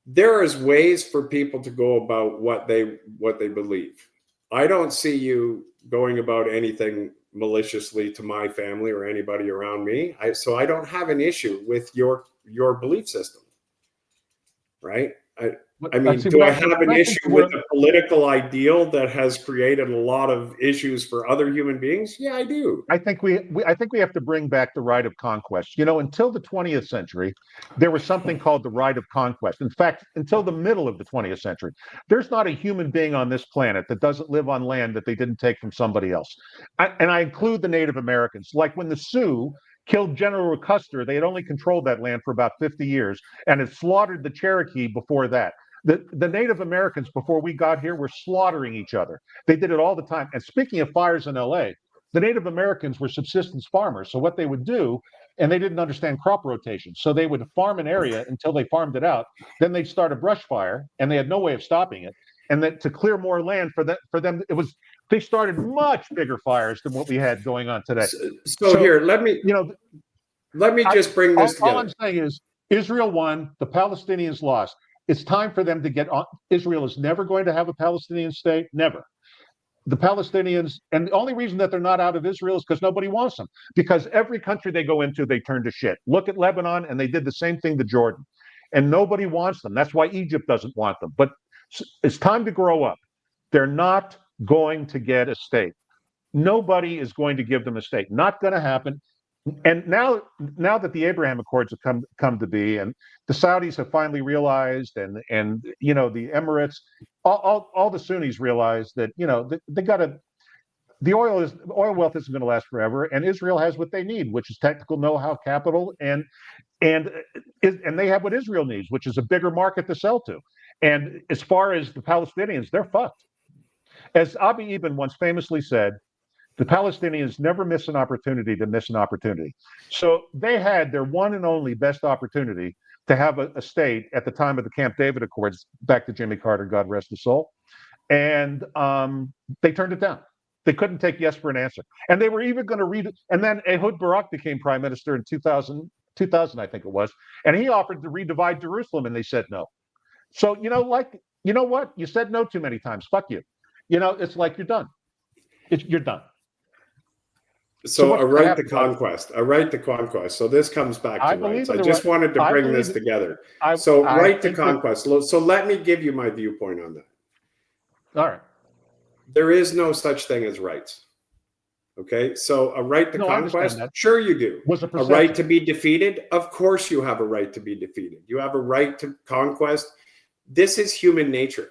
B: There is ways for people to go about what they believe. I don't see you going about anything maliciously to my family or anybody around me. So I don't have an issue with your belief system, right? I mean, do I have an issue with a political ideal that has created a lot of issues for other human beings? Yeah, I do.
C: I think we have to bring back the right of conquest. Until the 20th century, there was something called the right of conquest. In fact, until the middle of the 20th century, there's not a human being on this planet that doesn't live on land that they didn't take from somebody else. And I include the Native Americans. Like when the Sioux killed General Custer, they had only controlled that land for about 50 years and had slaughtered the Cherokee before that. The Native Americans, before we got here, were slaughtering each other. They did it all the time. And speaking of fires in LA, the Native Americans were subsistence farmers. So what they would do, and they didn't understand crop rotation, so they would farm an area until they farmed it out. Then they'd start a brush fire, and they had no way of stopping it. And then to clear more land for them, they started much bigger fires than what we had going on today.
B: So here, let me just bring this together.
C: All I'm saying is Israel won, the Palestinians lost. It's time for them to get on. Israel is never going to have a Palestinian state, never. The Palestinians, and the only reason that they're not out of Israel is because nobody wants them. Because every country they go into, they turn to shit. Look at Lebanon, and they did the same thing to Jordan. And nobody wants them. That's why Egypt doesn't want them. But it's time to grow up. They're not going to get a state. Nobody is going to give them a state. Not going to happen. And now that the Abraham Accords have come to be, and the Saudis have finally realized, and the Emirates, all the Sunnis realize that they got to. The oil wealth isn't going to last forever, and Israel has what they need, which is technical know-how, capital, and they have what Israel needs, which is a bigger market to sell to. And as far as the Palestinians, they're fucked. As Abi Ibn once famously said, the Palestinians never miss an opportunity to miss an opportunity. So they had their one and only best opportunity to have a state at the time of the Camp David Accords, back to Jimmy Carter, God rest his soul. And they turned it down. They couldn't take yes for an answer. And they were even going to read it. And then Ehud Barak became prime minister in 2000, I think it was. And he offered to redivide Jerusalem, and they said no. So, you know what? You said no too many times. Fuck you. It's like you're done. You're done.
B: So a right to conquest. So this comes back to rights. I just wanted to bring this together. Right to conquest. So let me give you my viewpoint on that.
C: All right.
B: There is no such thing as rights. Okay. So a right to conquest, sure you do. A right to be defeated, of course you have a right to be defeated. You have a right to conquest. This is human nature.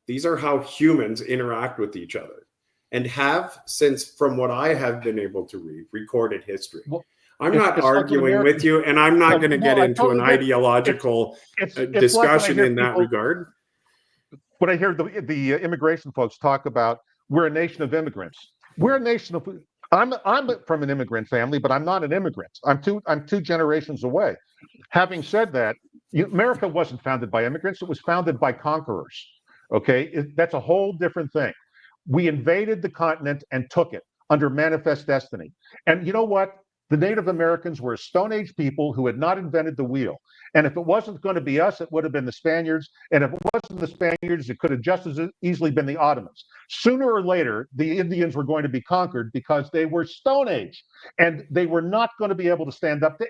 B: These are how humans interact with each other. And have since, from what I have been able to read, recorded history. Well, I'm not arguing with you, and I'm not going to get into an ideological discussion in that regard.
C: When I hear the immigration folks talk about, we're a nation of immigrants. We're a nation of. I'm from an immigrant family, but I'm not an immigrant. I'm two generations away. Having said that, America wasn't founded by immigrants. It was founded by conquerors. Okay, that's a whole different thing. We invaded the continent and took it under manifest destiny. And you know what? The Native Americans were a Stone Age people who had not invented the wheel. And if it wasn't going to be us, it would have been the Spaniards. And if it wasn't the Spaniards, it could have just as easily been the Ottomans. Sooner or later, the Indians were going to be conquered because they were Stone Age. And they were not going to be able to stand up to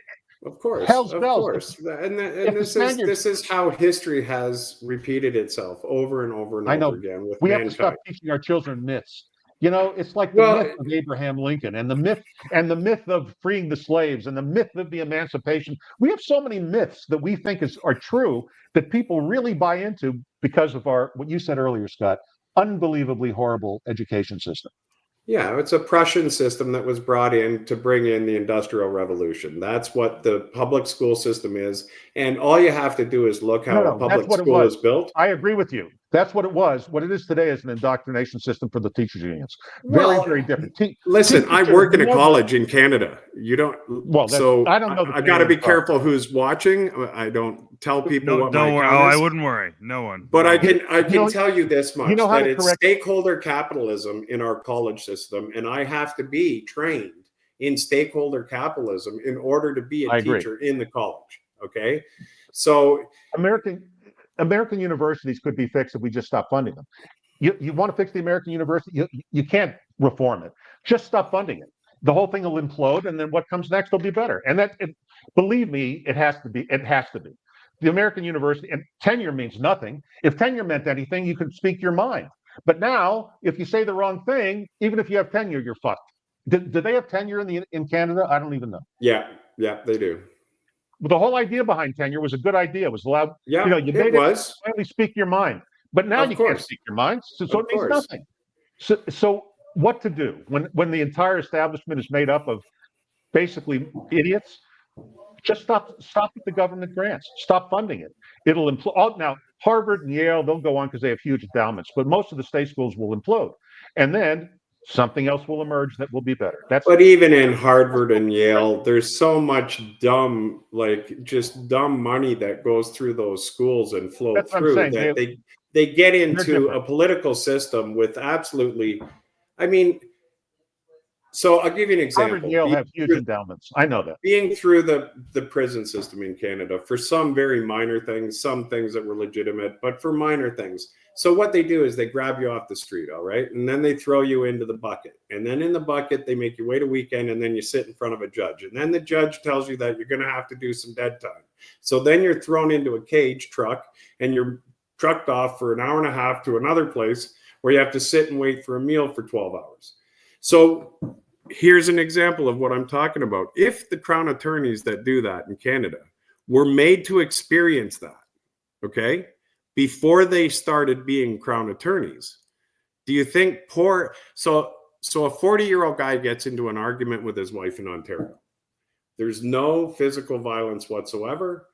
B: Of course. And this is how history has repeated itself over and over and over again with
C: we mankind. Have to stop teaching our children myths. It's like the myth of Abraham Lincoln and the myth of freeing the slaves and the myth of the emancipation. We have so many myths that we think are true that people really buy into because of what you said earlier, Scott, unbelievably horrible education system.
B: Yeah, it's a Prussian system that was brought in to bring in the Industrial Revolution. That's what the public school system is. And all you have to do is look
C: No,
B: how a
C: no, that's
B: public
C: what it
B: school
C: was.
B: is built.
C: I agree with you. That's what it was. What it is today is an indoctrination system for the teachers unions. Very,
B: Well,
C: very different.
B: listen,
C: Teachers
B: I
C: should
B: work in a
C: know better.
B: college in Canada. You don't,
C: Well, that's
B: so
C: I don't know the
B: I got to be
C: Canadian part.
B: careful who's watching. I don't tell people
A: No,
B: what my
A: don't worry.
B: account
A: Oh, I
B: is.
A: wouldn't worry. No one.
B: But
A: No
B: I
A: one.
B: can tell you this
C: You
B: much,
C: know how
B: that
C: to
B: it's
C: correct.
B: stakeholder capitalism in our college system, and I have to be trained in stakeholder capitalism in order to be a
C: I agree.
B: teacher in the college. Okay, so
C: American American universities could be fixed if we just stop funding them. You want to fix the American university? You can't reform it. Just stop funding it. The whole thing will implode, and then what comes next will be better. And believe me, it has to be. It has to be. The American university and tenure means nothing. If tenure meant anything, you could speak your mind. But now, if you say the wrong thing, even if you have tenure, you're fucked. Do they have tenure in Canada? I don't even know.
B: yeah, they do.
C: But the whole idea behind tenure was a good idea. It was allowed.
B: Yeah,
C: You
B: it
C: made it
B: was.
C: finally speak your mind. But now
B: Of
C: you can't
B: course,
C: speak your mind, so
B: of
C: it means
B: course.
C: nothing. So what to do when the entire establishment is made up of basically idiots? Just stop with the government grants. Stop funding it. It'll implode. Now Harvard and Yale, they'll go on because they have huge endowments, but most of the state schools will implode, and then something else will emerge that will be better.
B: But even in Harvard and Yale, there's so much dumb, like just dumb money that goes through those schools and flow
C: that's what I'm
B: through
C: saying.
B: that they get
C: They're
B: into a
C: different.
B: political system with absolutely, I mean, so I'll give you an
C: Harvard and
B: example.
C: Yale have huge endowments. I know that.
B: Being through the prison system in Canada for some very minor things, some things that were legitimate, but for minor things. So what they do is they grab you off the street, all right? And then they throw you into the bucket. And then in the bucket, they make you wait a weekend, and then you sit in front of a judge. And then the judge tells you that you're going to have to do some dead time. So then you're thrown into a cage truck, and you're trucked off for an hour and a half to another place where you have to sit and wait for a meal for 12 hours. So here's an example of what I'm talking about. If the Crown attorneys that do that in Canada were made to experience that, okay, before they started being Crown attorneys, do you think so a 40-year-old guy gets into an argument with his wife in Ontario. There's no physical violence whatsoever.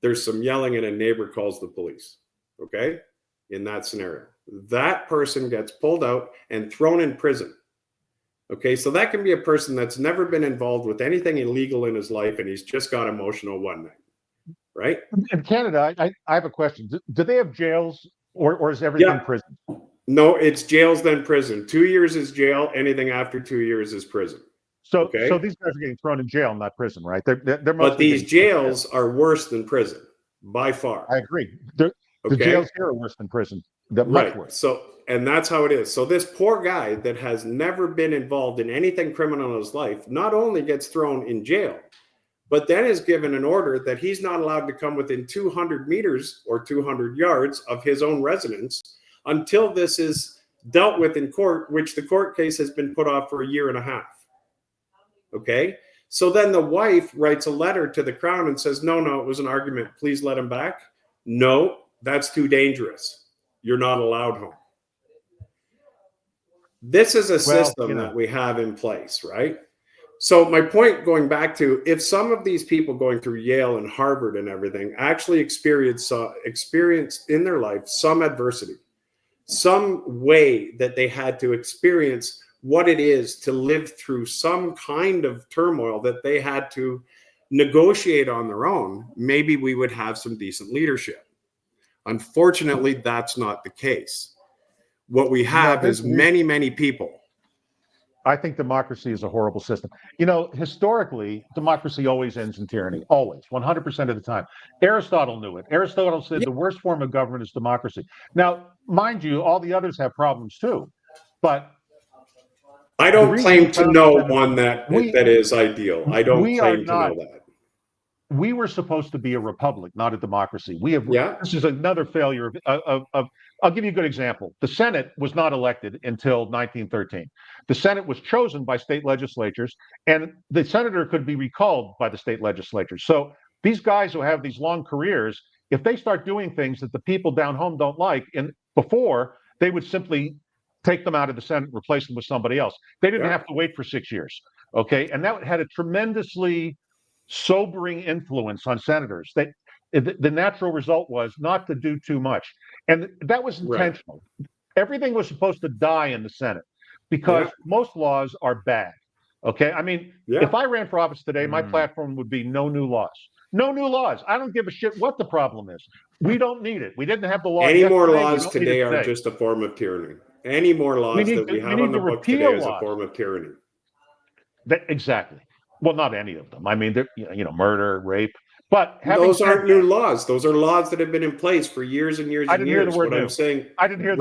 B: There's some yelling and a neighbor calls the police, okay, in that scenario. That person gets pulled out and thrown in prison. Okay, so that can be a person that's never been involved with anything illegal in his life, and he's just got emotional one night, right?
C: In Canada, I have a question. Do they have jails, or is everything prison?
B: No, it's jails then prison. 2 years is jail. Anything after 2 years is prison.
C: So these guys are getting thrown in jail, not prison, right? They're mostly.
B: But these jails are worse than prison by far.
C: I agree. The jails here are worse than prison. Much worse.
B: So, and that's how it is. So this poor guy that has never been involved in anything criminal in his life not only gets thrown in jail, but then is given an order that he's not allowed to come within 200 meters or 200 yards of his own residence until this is dealt with in court, which the court case has been put off for a year and a half. Okay. So then the wife writes a letter to the Crown and says, no, it was an argument. Please let him back. No, that's too dangerous. You're not allowed home. This is a system that we have in place, right? So my point, going back to, if some of these people going through Yale and Harvard and everything actually experienced in their life some adversity, some way that they had to experience what it is to live through some kind of turmoil that they had to negotiate on their own, maybe we would have some decent leadership. Unfortunately, that's not the case. What we have is many, many people.
C: I think democracy is a horrible system. Historically, democracy always ends in tyranny, always, 100% of the time. Aristotle knew it. Aristotle said the worst form of government is democracy. Now, mind you, all the others have problems too, but
B: I don't claim to know one that is ideal. I don't claim to know that.
C: We were supposed to be a republic, not a democracy. This is another failure of I'll give you a good example. The Senate was not elected until 1913. The Senate was chosen by state legislatures, and the senator could be recalled by the state legislatures. So these guys who have these long careers, if they start doing things that the people down home don't like, and before they would simply take them out of the Senate, replace them with somebody else. They didn't have to wait for 6 years. Okay. And that had a tremendously sobering influence on senators. The natural result was not to do too much. And that was intentional. Everything was supposed to die in the Senate because most laws are bad. Okay. I mean, if I ran for office today, my platform would be no new laws. No new laws. I don't give a shit what the problem is. We don't need it. We didn't have the law.
B: Any more laws today are just a form of tyranny. Any more laws that we have on the books today is a form of tyranny.
C: Exactly. Well, not any of them. I mean, murder, rape. But
B: those aren't new laws. Those are laws that have been in place for years and years and years.
C: I didn't hear the word new.
B: I'm saying,
C: I didn't hear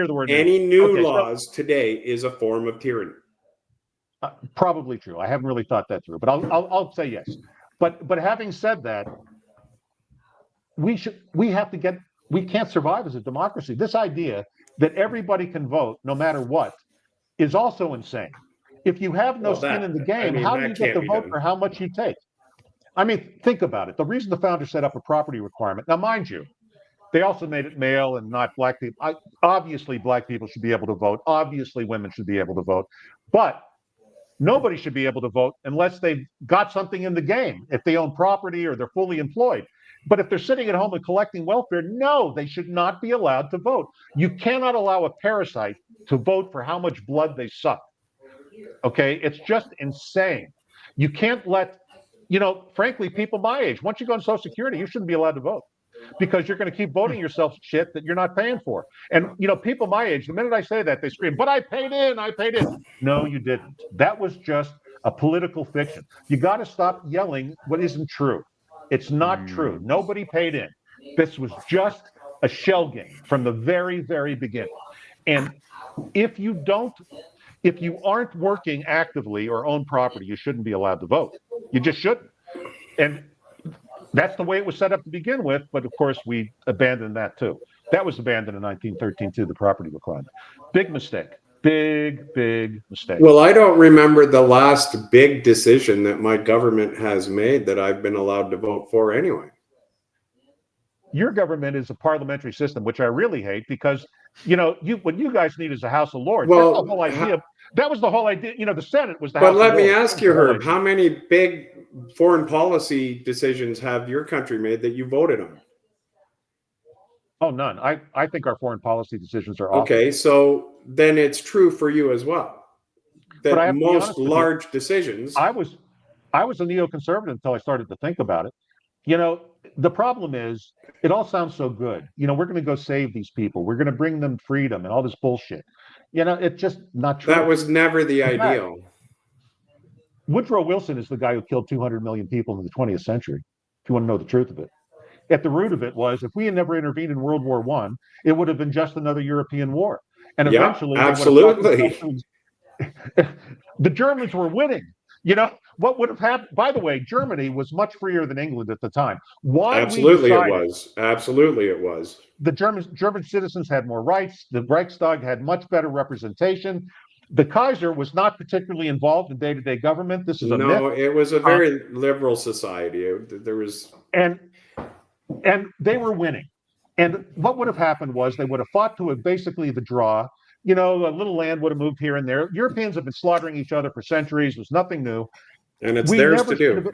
C: the word.
B: Any new laws today is a form of tyranny.
C: Probably true. I haven't really thought that through, but I'll say yes. But having said that, we can't survive as a democracy. This idea that everybody can vote no matter what is also insane. If you have no skin in the game, how do you get the vote for how much you take? I mean, think about it. The reason the founders set up a property requirement, now mind you, they also made it male and not black people. Obviously, black people should be able to vote. Obviously, women should be able to vote. But nobody should be able to vote unless they've got something in the game, if they own property or they're fully employed. But if they're sitting at home and collecting welfare, no, they should not be allowed to vote. You cannot allow a parasite to vote for how much blood they suck. Okay, it's just insane. You can't let, frankly, people my age, once you go on Social Security, you shouldn't be allowed to vote because you're going to keep voting yourself shit that you're not paying for. And, people my age, the minute I say that, they scream, but I paid in. No, you didn't. That was just a political fiction. You got to stop yelling what isn't true. It's not true. Nobody paid in. This was just a shell game from the very, very beginning. And if you aren't working actively or own property, you shouldn't be allowed to vote. You just shouldn't. And that's the way it was set up to begin with. But of course, we abandoned that too. That was abandoned in 1913 too, the property requirement. Big mistake. Big mistake.
B: Well, I don't remember the last big decision that my government has made that I've been allowed to vote for anyway.
C: Your government is a parliamentary system, which I really hate because, what you guys need is a House of Lords.
B: Well,
C: that's the whole idea. That was the whole idea. The Senate was the
B: House
C: of Lords.
B: But let me ask you, Herb, how many big foreign policy decisions have your country made that you voted on?
C: Oh, none. I think our foreign policy decisions are awful.
B: Okay, so then it's true for you as well. That most large decisions.
C: I was a neoconservative until I started to think about it. The problem is, it all sounds so good. We're going to go save these people. We're going to bring them freedom and all this bullshit. It's just not true.
B: That was never the ideal.
C: Woodrow Wilson is the guy who killed 200 million people in the 20th century, if you want to know the truth of it. At the root of it was, if we had never intervened in World War I, it would have been just another European war. And eventually,
B: absolutely.
C: The Germans were winning. What would have happened? By the way, Germany was much freer than England at the time.
B: Absolutely, it was. Absolutely, it was.
C: The German citizens had more rights. The Reichstag had much better representation. The Kaiser was not particularly involved in day-to-day government. This is a myth.
B: No, it was a very liberal society. There was
C: and they were winning. And what would have happened was they would have fought to basically the draw. A little land would have moved here and there. Europeans have been slaughtering each other for centuries. There's nothing new.
B: And it's theirs to do.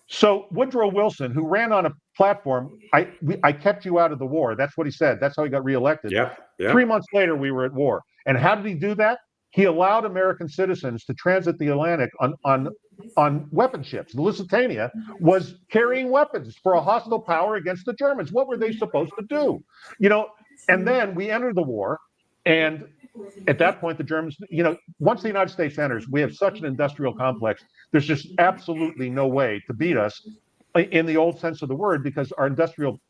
C: So Woodrow Wilson, who ran on a platform, I kept you out of the war. That's what he said. That's how he got reelected.
B: Yep.
C: 3 months later, we were at war. And how did he do that? He allowed American citizens to transit the Atlantic on weapon ships. The Lusitania was carrying weapons for a hostile power against the Germans. What were they supposed to do? And then we entered the war. And at that point, the Germans, once the United States enters, we have such an industrial complex. There's just absolutely no way to beat us in the old sense of the word, because our industrial,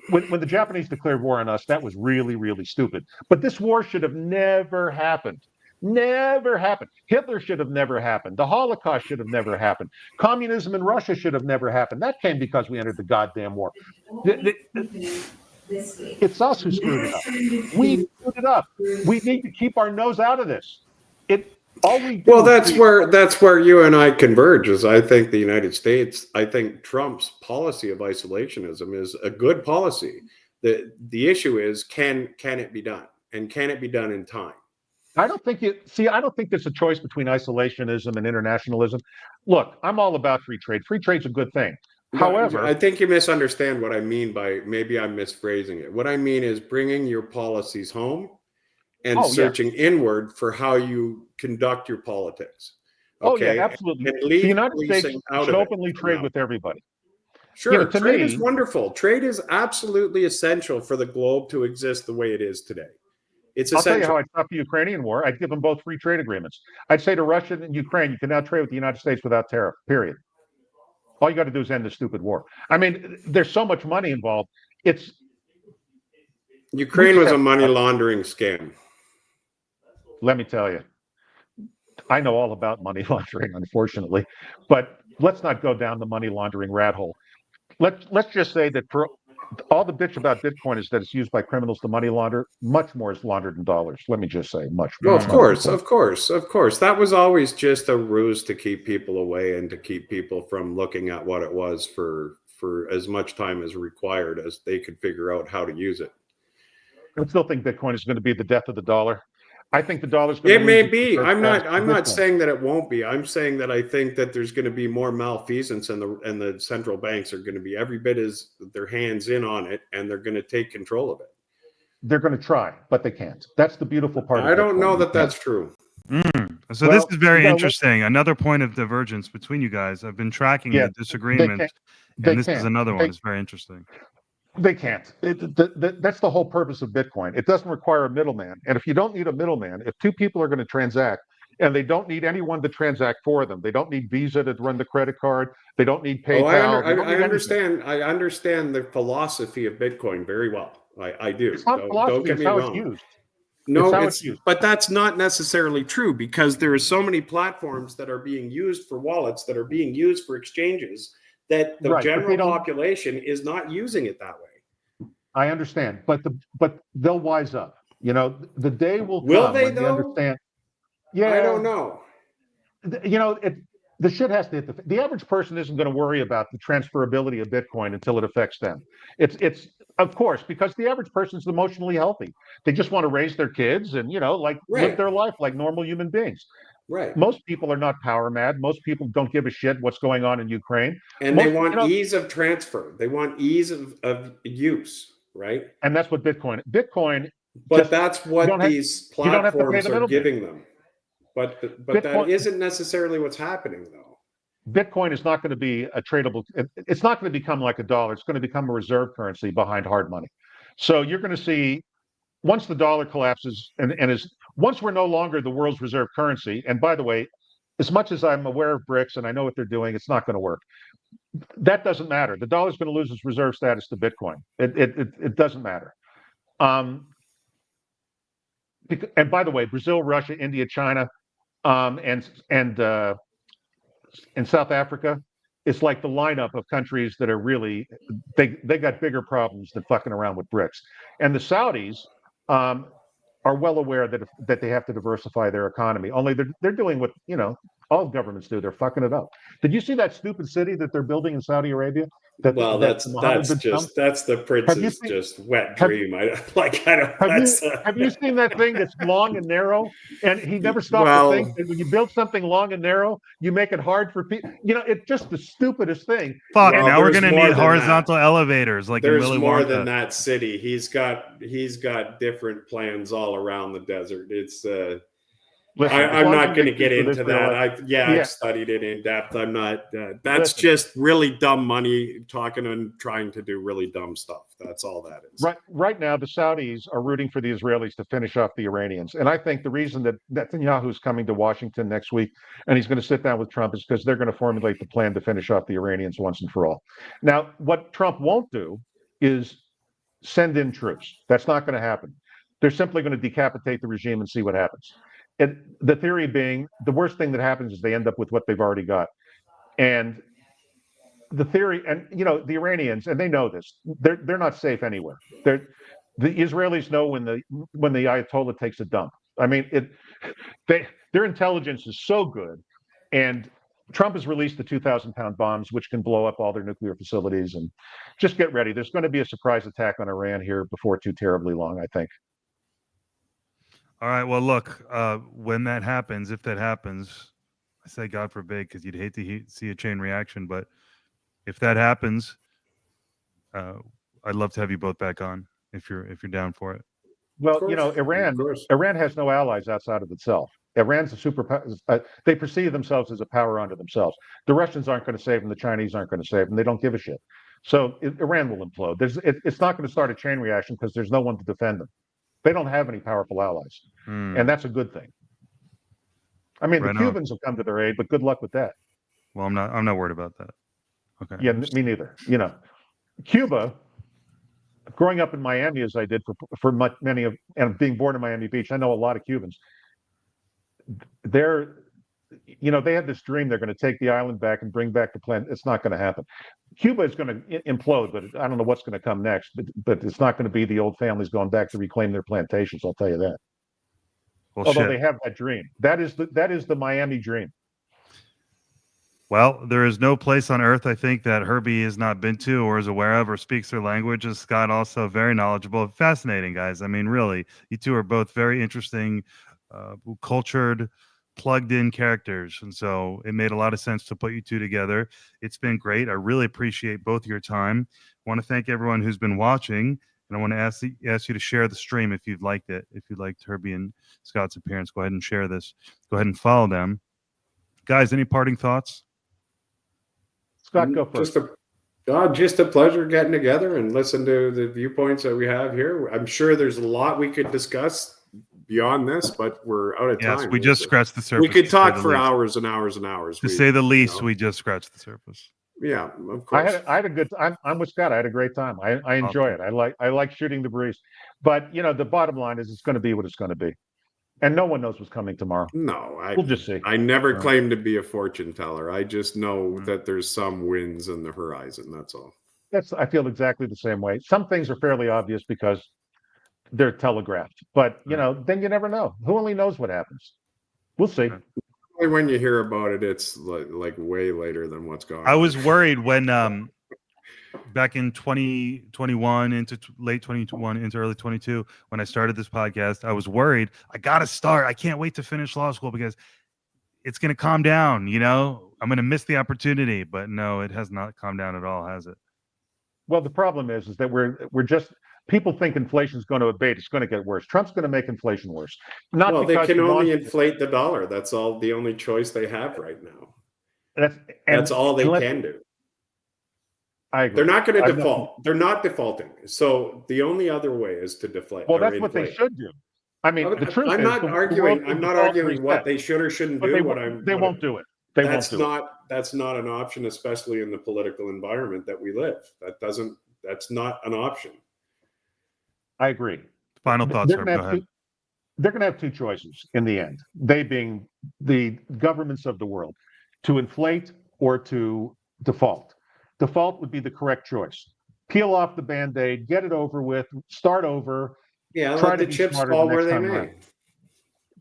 C: when the Japanese declared war on us, that was really, really stupid. But this war should have never happened. Never happened. Hitler should have never happened. The Holocaust should have never happened. Communism in Russia should have never happened. That came because we entered the goddamn war. It's us who screwed it up. We screwed it up. We need to keep our nose out of this.
B: That's where you and I converge. Is I think the United States, I think Trump's policy of isolationism is a good policy. The issue is, can it be done? And can it be done in time?
C: I don't think there's a choice between isolationism and internationalism. Look, I'm all about free trade. Free trade's a good thing.
B: No,
C: However,
B: I think you misunderstand what I mean by, maybe I'm misphrasing it. What I mean is bringing your policies home and
C: oh yeah,
B: searching inward for how you conduct your politics.
C: oh yeah,
B: Okay.
C: absolutely.
B: And
C: The
B: leave
C: United States
B: policing out
C: should
B: of it
C: openly
B: for
C: trade
B: now.
C: with everybody.
B: Sure,
C: To
B: trade is
C: me,
B: wonderful. Trade is absolutely essential for the globe to exist the way it is today. It's
C: I'll tell you
B: essential.
C: how I'd stop the Ukrainian war. I'd give them both free trade agreements. I'd say to Russia and Ukraine, you can now trade with the United States without tariff, period. All you got to do is end the stupid war. I mean, there's so much money involved. It's
B: Ukraine was a money laundering scam.
C: Let me tell you, I know all about money laundering, unfortunately, but let's not go down the money laundering rat hole. Let's just say that for all the bitch about Bitcoin is that it's used by criminals to money launder. Much more is laundered in dollars. Let me just say, much
B: Well,
C: more.
B: of course, of course, of course. That was always just a ruse to keep people away and to keep people from looking at what it was for as much time as required as they could figure out how to use it.
C: I still think Bitcoin is going to be the death of the dollar. I think the dollar is going
B: It
C: to
B: may
C: lose
B: be. I'm not
C: Bitcoin.
B: saying that it won't be. I'm saying that I think that there's going to be more malfeasance, and the central banks are going to be every bit as their hands in on it, and they're going to take control of it.
C: They're going to try, but they can't. That's the beautiful part.
B: I don't know that that's true.
A: So
C: Well,
A: this is very
C: you know,
A: interesting. Another point of divergence between you guys. I've been tracking
C: Yeah,
A: the disagreement,
C: they
A: and this is
C: can't.
A: another one. It's very interesting.
C: They can't. That's the whole purpose of Bitcoin. It doesn't require a middleman. And if you don't need a middleman, if two people are going to transact and they don't need anyone to transact for them, they don't need Visa to run the credit card, they don't need
B: Oh,
C: PayPal.
B: I understand. I understand the philosophy of Bitcoin very well. I do.
C: It's not
B: Don't
C: philosophy,
B: get
C: it's
B: me
C: how it's
B: wrong.
C: used.
B: No,
C: how it's used.
B: but that's not necessarily true, because there are so many platforms that are being used for wallets, that are being used for exchanges, that the
C: Right,
B: general population is not using it that way.
C: I understand, but they'll wise up. You know, the day will come
B: they
C: when they
B: though?
C: understand.
B: I don't
C: Yeah,
B: know.
C: you know, the shit has to hit the average person isn't going to worry about the transferability of Bitcoin until it affects them. It's of course, because the average person's emotionally healthy. They just want to raise their kids and, like, live
B: Right.
C: their life like normal human beings.
B: Right.
C: Most people are not power mad. Most people don't give a shit what's going on in Ukraine.
B: And they want ease of transfer. They want ease of use, right?
C: And that's what Bitcoin.
B: But that's what these
C: you don't have to pay
B: platforms
C: the
B: are
C: middleman.
B: giving them. But
C: Bitcoin,
B: that isn't necessarily what's happening, though.
C: Bitcoin is not going to be a tradable. It's not going to become like a dollar. It's going to become a reserve currency behind hard money. So you're going to see, once the dollar collapses once we're no longer the world's reserve currency. And by the way, as much as I'm aware of BRICS and I know what they're doing, it's not going to work. That doesn't matter. The dollar's going to lose its reserve status to Bitcoin. It doesn't matter. And by the way, Brazil, Russia, India, China, and South Africa, it's like the lineup of countries that are really, they got bigger problems than fucking around with BRICS. And the Saudis are well aware that they have to diversify their economy. Only they're doing what all governments do. They're fucking it up. Did you see that stupid city that they're building in Saudi Arabia?
B: Well, that's the prince's just wet dream.
C: Have you seen that thing that's long and narrow? And he never stopped to think that when you build something long and narrow, you make it hard for people. It's just the stupidest thing.
A: Fuck, now we're gonna need horizontal elevators like in Willy Wonka.
B: There's more than that city. He's got different plans all around the desert. It's
C: Listen,
B: I'm not going to get into that. I've studied it in depth. I'm not. That's just really dumb money talking and trying to do really dumb stuff. That's all that is.
C: Right now, the Saudis are rooting for the Israelis to finish off the Iranians, and I think the reason that Netanyahu is coming to Washington next week and he's going to sit down with Trump is because they're going to formulate the plan to finish off the Iranians once and for all. Now, what Trump won't do is send in troops. That's not going to happen. They're simply going to decapitate the regime and see what happens. And the theory being, the worst thing that happens is they end up with what they've already got. And the theory, and the Iranians, and they know this, they're not safe anywhere. The Israelis know when the Ayatollah takes a dump. I mean, their intelligence is so good, and Trump has released the 2,000-pound bombs, which can blow up all their nuclear facilities. And just get ready. There's going to be a surprise attack on Iran here before too terribly long, I think.
A: All right. Well, look, when that happens, if that happens, I say God forbid, because you'd hate to see a chain reaction. But if that happens, uh, I'd love to have you both back on if you're down for it.
C: Well,
B: Of course.
C: Iran has no allies outside of itself. Iran's a superpower. They perceive themselves as a power unto themselves. The Russians aren't going to save them. The Chinese aren't going to save them. They don't give a shit. So Iran will implode. It's not going to start a chain reaction because there's no one to defend them. They don't have any powerful allies, and that's a good thing. I mean,
A: Right
C: the
A: on.
C: Cubans will come to their aid, but good luck with that.
A: Well, I'm not worried about that. Okay.
C: Yeah, me neither. Cuba, growing up in Miami as I did for many of, and being born in Miami Beach, I know a lot of Cubans. They had this dream they're going to take the island back and bring back the plant. It's not going to happen. Cuba is going to implode, but I don't know what's going to come next. But it's not going to be the old families going back to reclaim their plantations. I'll tell you that.
A: Well,
C: Although
A: shit.
C: they have that dream, that is the Miami dream.
A: Well, there is no place on earth, I think, that Herby has not been to or is aware of or speaks their language. And Scott also very knowledgeable. Fascinating, guys. I mean, really, you two are both very interesting, cultured, plugged-in characters. And so it made a lot of sense to put you two together. It's been great. I really appreciate both your time. I want to thank everyone who's been watching. And I want to ask you to share the stream if you've liked it. If you liked Herby and Scott's appearance, go ahead and share this. Go ahead and follow them. Guys, any parting thoughts?
C: Scott, go first.
B: Just a pleasure getting together and listen to the viewpoints that we have here. I'm sure there's a lot we could discuss beyond this, but we're out of time.
A: Yes, we just scratched the surface.
B: We could talk for hours and hours and hours.
A: To say the least, we just scratched the surface.
B: Yeah, of course.
C: I had a good. I'm with Scott. I had a great time. I enjoy it. I like shooting the breeze. But the bottom line is it's going to be what it's going to be, and no one knows what's coming tomorrow.
B: No,
C: we'll just see.
B: I never claim to be a fortune teller. I just know that there's some winds in the horizon. That's all.
C: I feel exactly the same way. Some things are fairly obvious because they're telegraphed, but then you never know. Who only knows what happens? We'll see.
B: When you hear about it, it's like way later than what's going on.
A: I was worried when back in 2021 into late 2021 into early 22 when I started this podcast. I was worried. I got to start. I can't wait to finish law school because it's going to calm down. I'm going to miss the opportunity. But no, it has not calmed down at all, has it?
C: Well, the problem is that we're just. People think inflation is going to abate. It's going to get worse. Trump's going to make inflation worse.
B: They can only inflate the dollar. That's all. The only choice they have right now. That's all they can do.
C: I agree.
B: They're not going to default. They're not defaulting. So the only other way is to deflate.
C: Well, that's what they should do. I mean, the truth
B: I'm
C: is,
B: not arguing. I'm not arguing what they should or shouldn't do.
C: They won't do it.
B: That's not an option, especially in the political environment that we live. That's not an option.
C: I agree.
A: Final thoughts, Herb. Go ahead.
C: They're going to have two choices in the end, they being the governments of the world, to inflate or to default. Default would be the correct choice. Peel off the Band-Aid, get it over with, start over.
B: Yeah, let the chips fall where they may.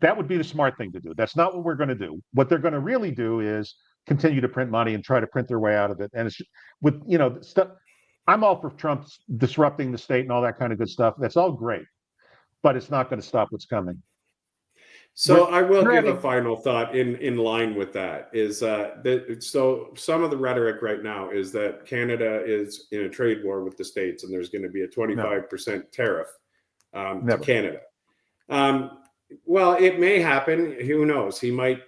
C: That would be the smart thing to do. That's not what we're going to do. What they're going to really do is continue to print money and try to print their way out of it. And it's with stuff. I'm all for Trump disrupting the state and all that kind of good stuff. That's all great, but it's not going to stop what's coming.
B: So I will give a final thought in line with that. So some of the rhetoric right now is that Canada is in a trade war with the States, and there's going to be a 25% tariff to Canada. Well, it may happen. Who knows? He might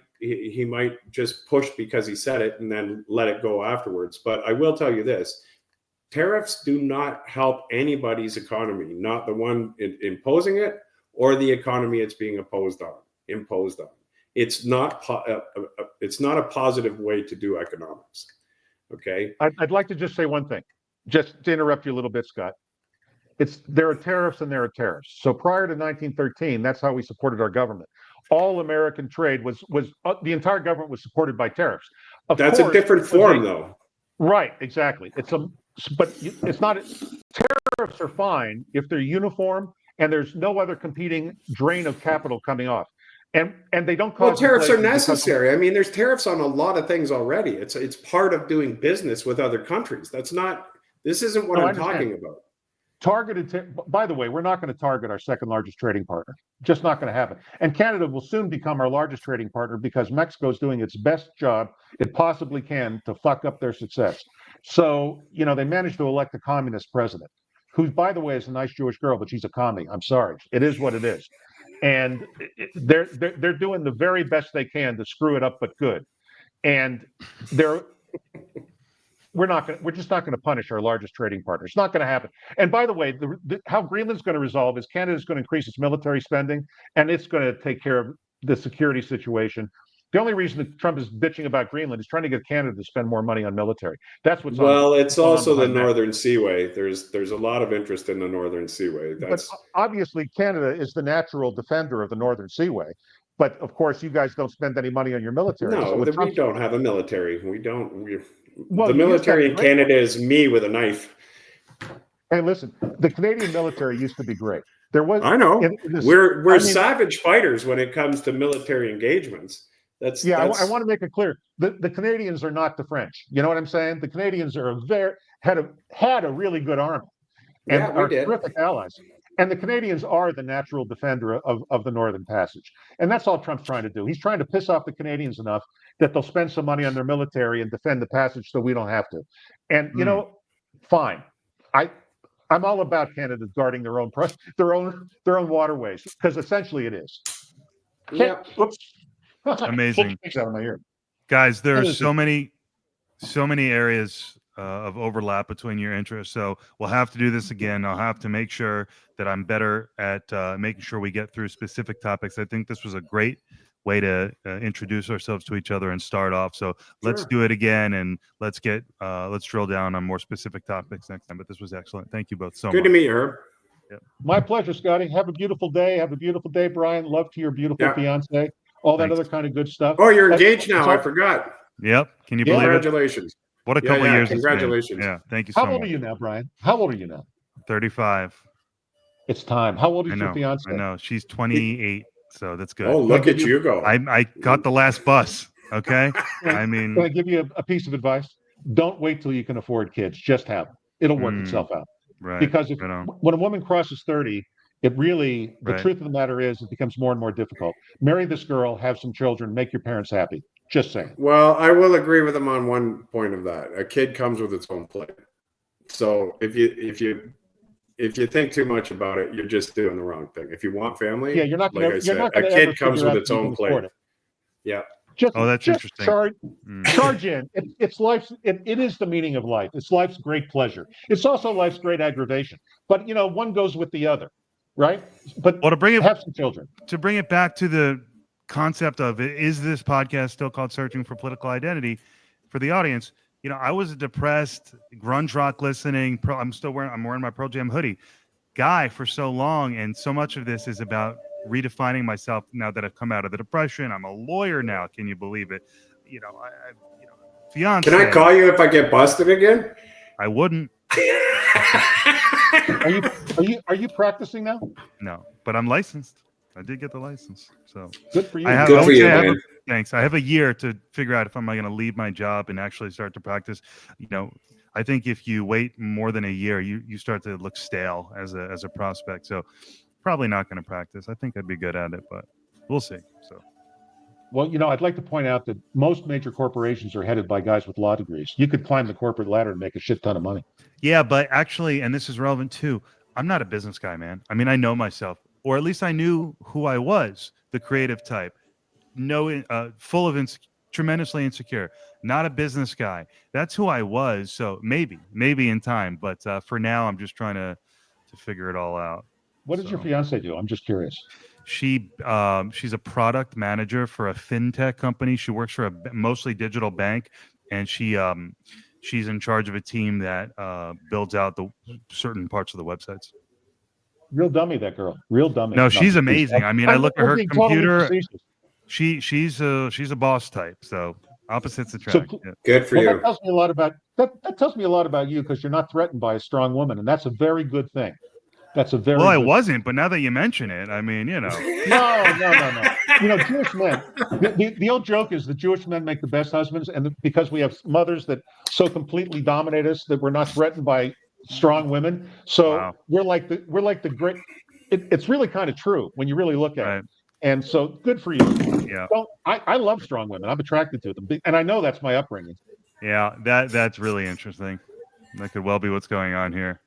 B: just push because he said it and then let it go afterwards. But I will tell you this. Tariffs do not help anybody's economy, not the one imposing it or the economy it's being imposed on. It's not a positive way to do economics. Okay.
C: I'd like to just say one thing, just to interrupt you a little bit, Scott. There are tariffs and there are tariffs. So prior to 1913, that's how we supported our government. All American trade was the entire government was supported by tariffs.
B: That's a different form, though.
C: Right, exactly. But it's not. Tariffs are fine if they're uniform and there's no other competing drain of capital coming off, and they don't cause.
B: Well, tariffs are necessary. I mean, there's tariffs on a lot of things already. It's part of doing business with other countries. This isn't what I'm talking about.
C: targeted. By the way, we're not going to target our second largest trading partner. Just not going to happen. And Canada will soon become our largest trading partner because Mexico is doing its best job it possibly can to fuck up their success. So, they managed to elect a communist president, who, by the way, is a nice Jewish girl, but she's a commie. I'm sorry. It is what it is. And they're doing the very best they can to screw it up, but good. And we're just not going to punish our largest trading partner. It's not going to happen. And by the way, how Greenland's going to resolve is Canada's going to increase its military spending, and it's going to take care of the security situation. The only reason that Trump is bitching about Greenland is trying to get Canada to spend more money on military. That's what's
B: well. It's also the
C: that.
B: Northern Seaway. There's a lot of interest in the Northern Seaway.
C: But obviously, Canada is the natural defender of the Northern Seaway. But of course, you guys don't spend any money on your military.
B: No, we don't have a military. We don't.
C: Well,
B: the military in Canada is me with a knife.
C: Hey, listen, the Canadian military used to be great. There was.
B: I know. We're savage fighters when it comes to military engagements.
C: I want to make it clear. The Canadians are not the French. You know what I'm saying? The Canadians are had a really good army and are terrific allies. And the Canadians are the natural defender of the Northern Passage. And that's all Trump's trying to do. He's trying to piss off the Canadians enough that they'll spend some money on their military and defend the passage so we don't have to. And, fine. I'm all about Canada guarding their own waterways, because essentially it is.
B: Yeah.
C: Oops.
A: Amazing.
C: Out of my ear.
A: Guys, there are so many areas of overlap between your interests. So we'll have to do this again. I'll have to make sure that I'm better at making sure we get through specific topics. I think this was a great way to introduce ourselves to each other and start off. So let's do it again, and let's drill down on more specific topics next time. But this was excellent. Thank you both so much.
B: Good to meet you, Herb.
C: Yep. My pleasure, Scotty. Have a beautiful day. Have a beautiful day, Brian. Love to your beautiful fiance. All that other kind of good stuff.
B: Oh, you're engaged now. I forgot.
A: Yep. Can you believe it?
B: Congratulations.
A: What a couple years.
B: Congratulations.
A: Yeah. Thank you so much.
C: How old are you now, Brian? How old are you now?
A: 35.
C: It's time. How old is your fiance?
A: I know. She's 28. So that's good.
B: Oh, look at you go.
A: I got the last bus. Okay.
C: Can I give you a piece of advice? Don't wait till you can afford kids. Just have them. It'll work itself out.
A: Right.
C: Because when a woman crosses 30, it really, the truth of the matter is, it becomes more and more difficult. Marry this girl, have some children, make your parents happy. Just saying.
B: Well, I will agree with him on one point of that. A kid comes with its own plate. So if you think too much about it, you're just doing the wrong thing. If you want family,
C: you're not gonna,
B: a kid comes with its own plate. Yeah.
A: That's interesting.
C: Charge in. It's life's. It is the meaning of life. It's life's great pleasure. It's also life's great aggravation. But one goes with the other, right? But have some children.
A: To bring it back to the concept of is this podcast still called Searching for Political Identity? For the audience, I was a depressed grunge rock listening. I'm wearing my Pearl Jam hoodie guy for so long, and so much of this is about redefining myself now that I've come out of the depression. I'm a lawyer now. Can you believe it? Fiance.
B: Can I call you if I get busted again?
A: I wouldn't.
C: Are you practicing now?
A: No, but I'm licensed. I did get the license, so
C: good for you.
B: Good for you, man.
A: Thanks. I have a year to figure out if I'm going to leave my job and actually start to practice. I think if you wait more than a year, you start to look stale as a prospect. So probably not going to practice. I think I'd be good at it, but we'll see. So.
C: Well, I'd like to point out that most major corporations are headed by guys with law degrees. You could climb the corporate ladder and make a shit ton of money.
A: Yeah, but actually, and this is relevant too, I'm not a business guy, man. I mean, I know myself, or at least I knew who I was, the creative type. Full of tremendously insecure, not a business guy. That's who I was. So maybe in time, but for now, I'm just trying to figure it all out.
C: What does your fiance do? I'm just curious.
A: She's a product manager for a fintech company. She works for a mostly digital bank, and she's in charge of a team that builds out the certain parts of the websites.
C: Real dummy, that girl. Real dummy.
A: No, she's amazing. I mean, I look at her computer.
C: Totally
A: She's a boss type, so opposites attract.
B: So, good for you.
C: That tells me a lot about that tells me a lot about you, because you're not threatened by a strong woman, and that's a very good thing. That's a very
A: I wasn't, but now that you mention it, I mean,
C: No. Jewish men. The old joke is that Jewish men make the best husbands, and because we have mothers that so completely dominate us that we're not threatened by strong women. So
A: Wow.
C: we're like the great. It's really kind of true when you really look at
A: Right.
C: it. And so good for you.
A: Yeah.
C: I love strong women. I'm attracted to them, and I know that's my upbringing.
A: Yeah. That's really interesting. That could well be what's going on here.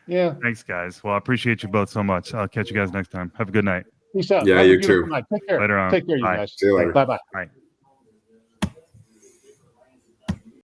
C: Yeah.
A: Thanks, guys. Well, I appreciate you both so much. I'll catch you guys next time. Have a good night.
C: Peace out.
B: Yeah,
C: Have a
B: you
C: beautiful
B: too.
C: night. Take care.
A: Later on.
C: Take care, you
A: Bye.
C: guys.
B: See you later.
C: Bye bye.
A: Bye.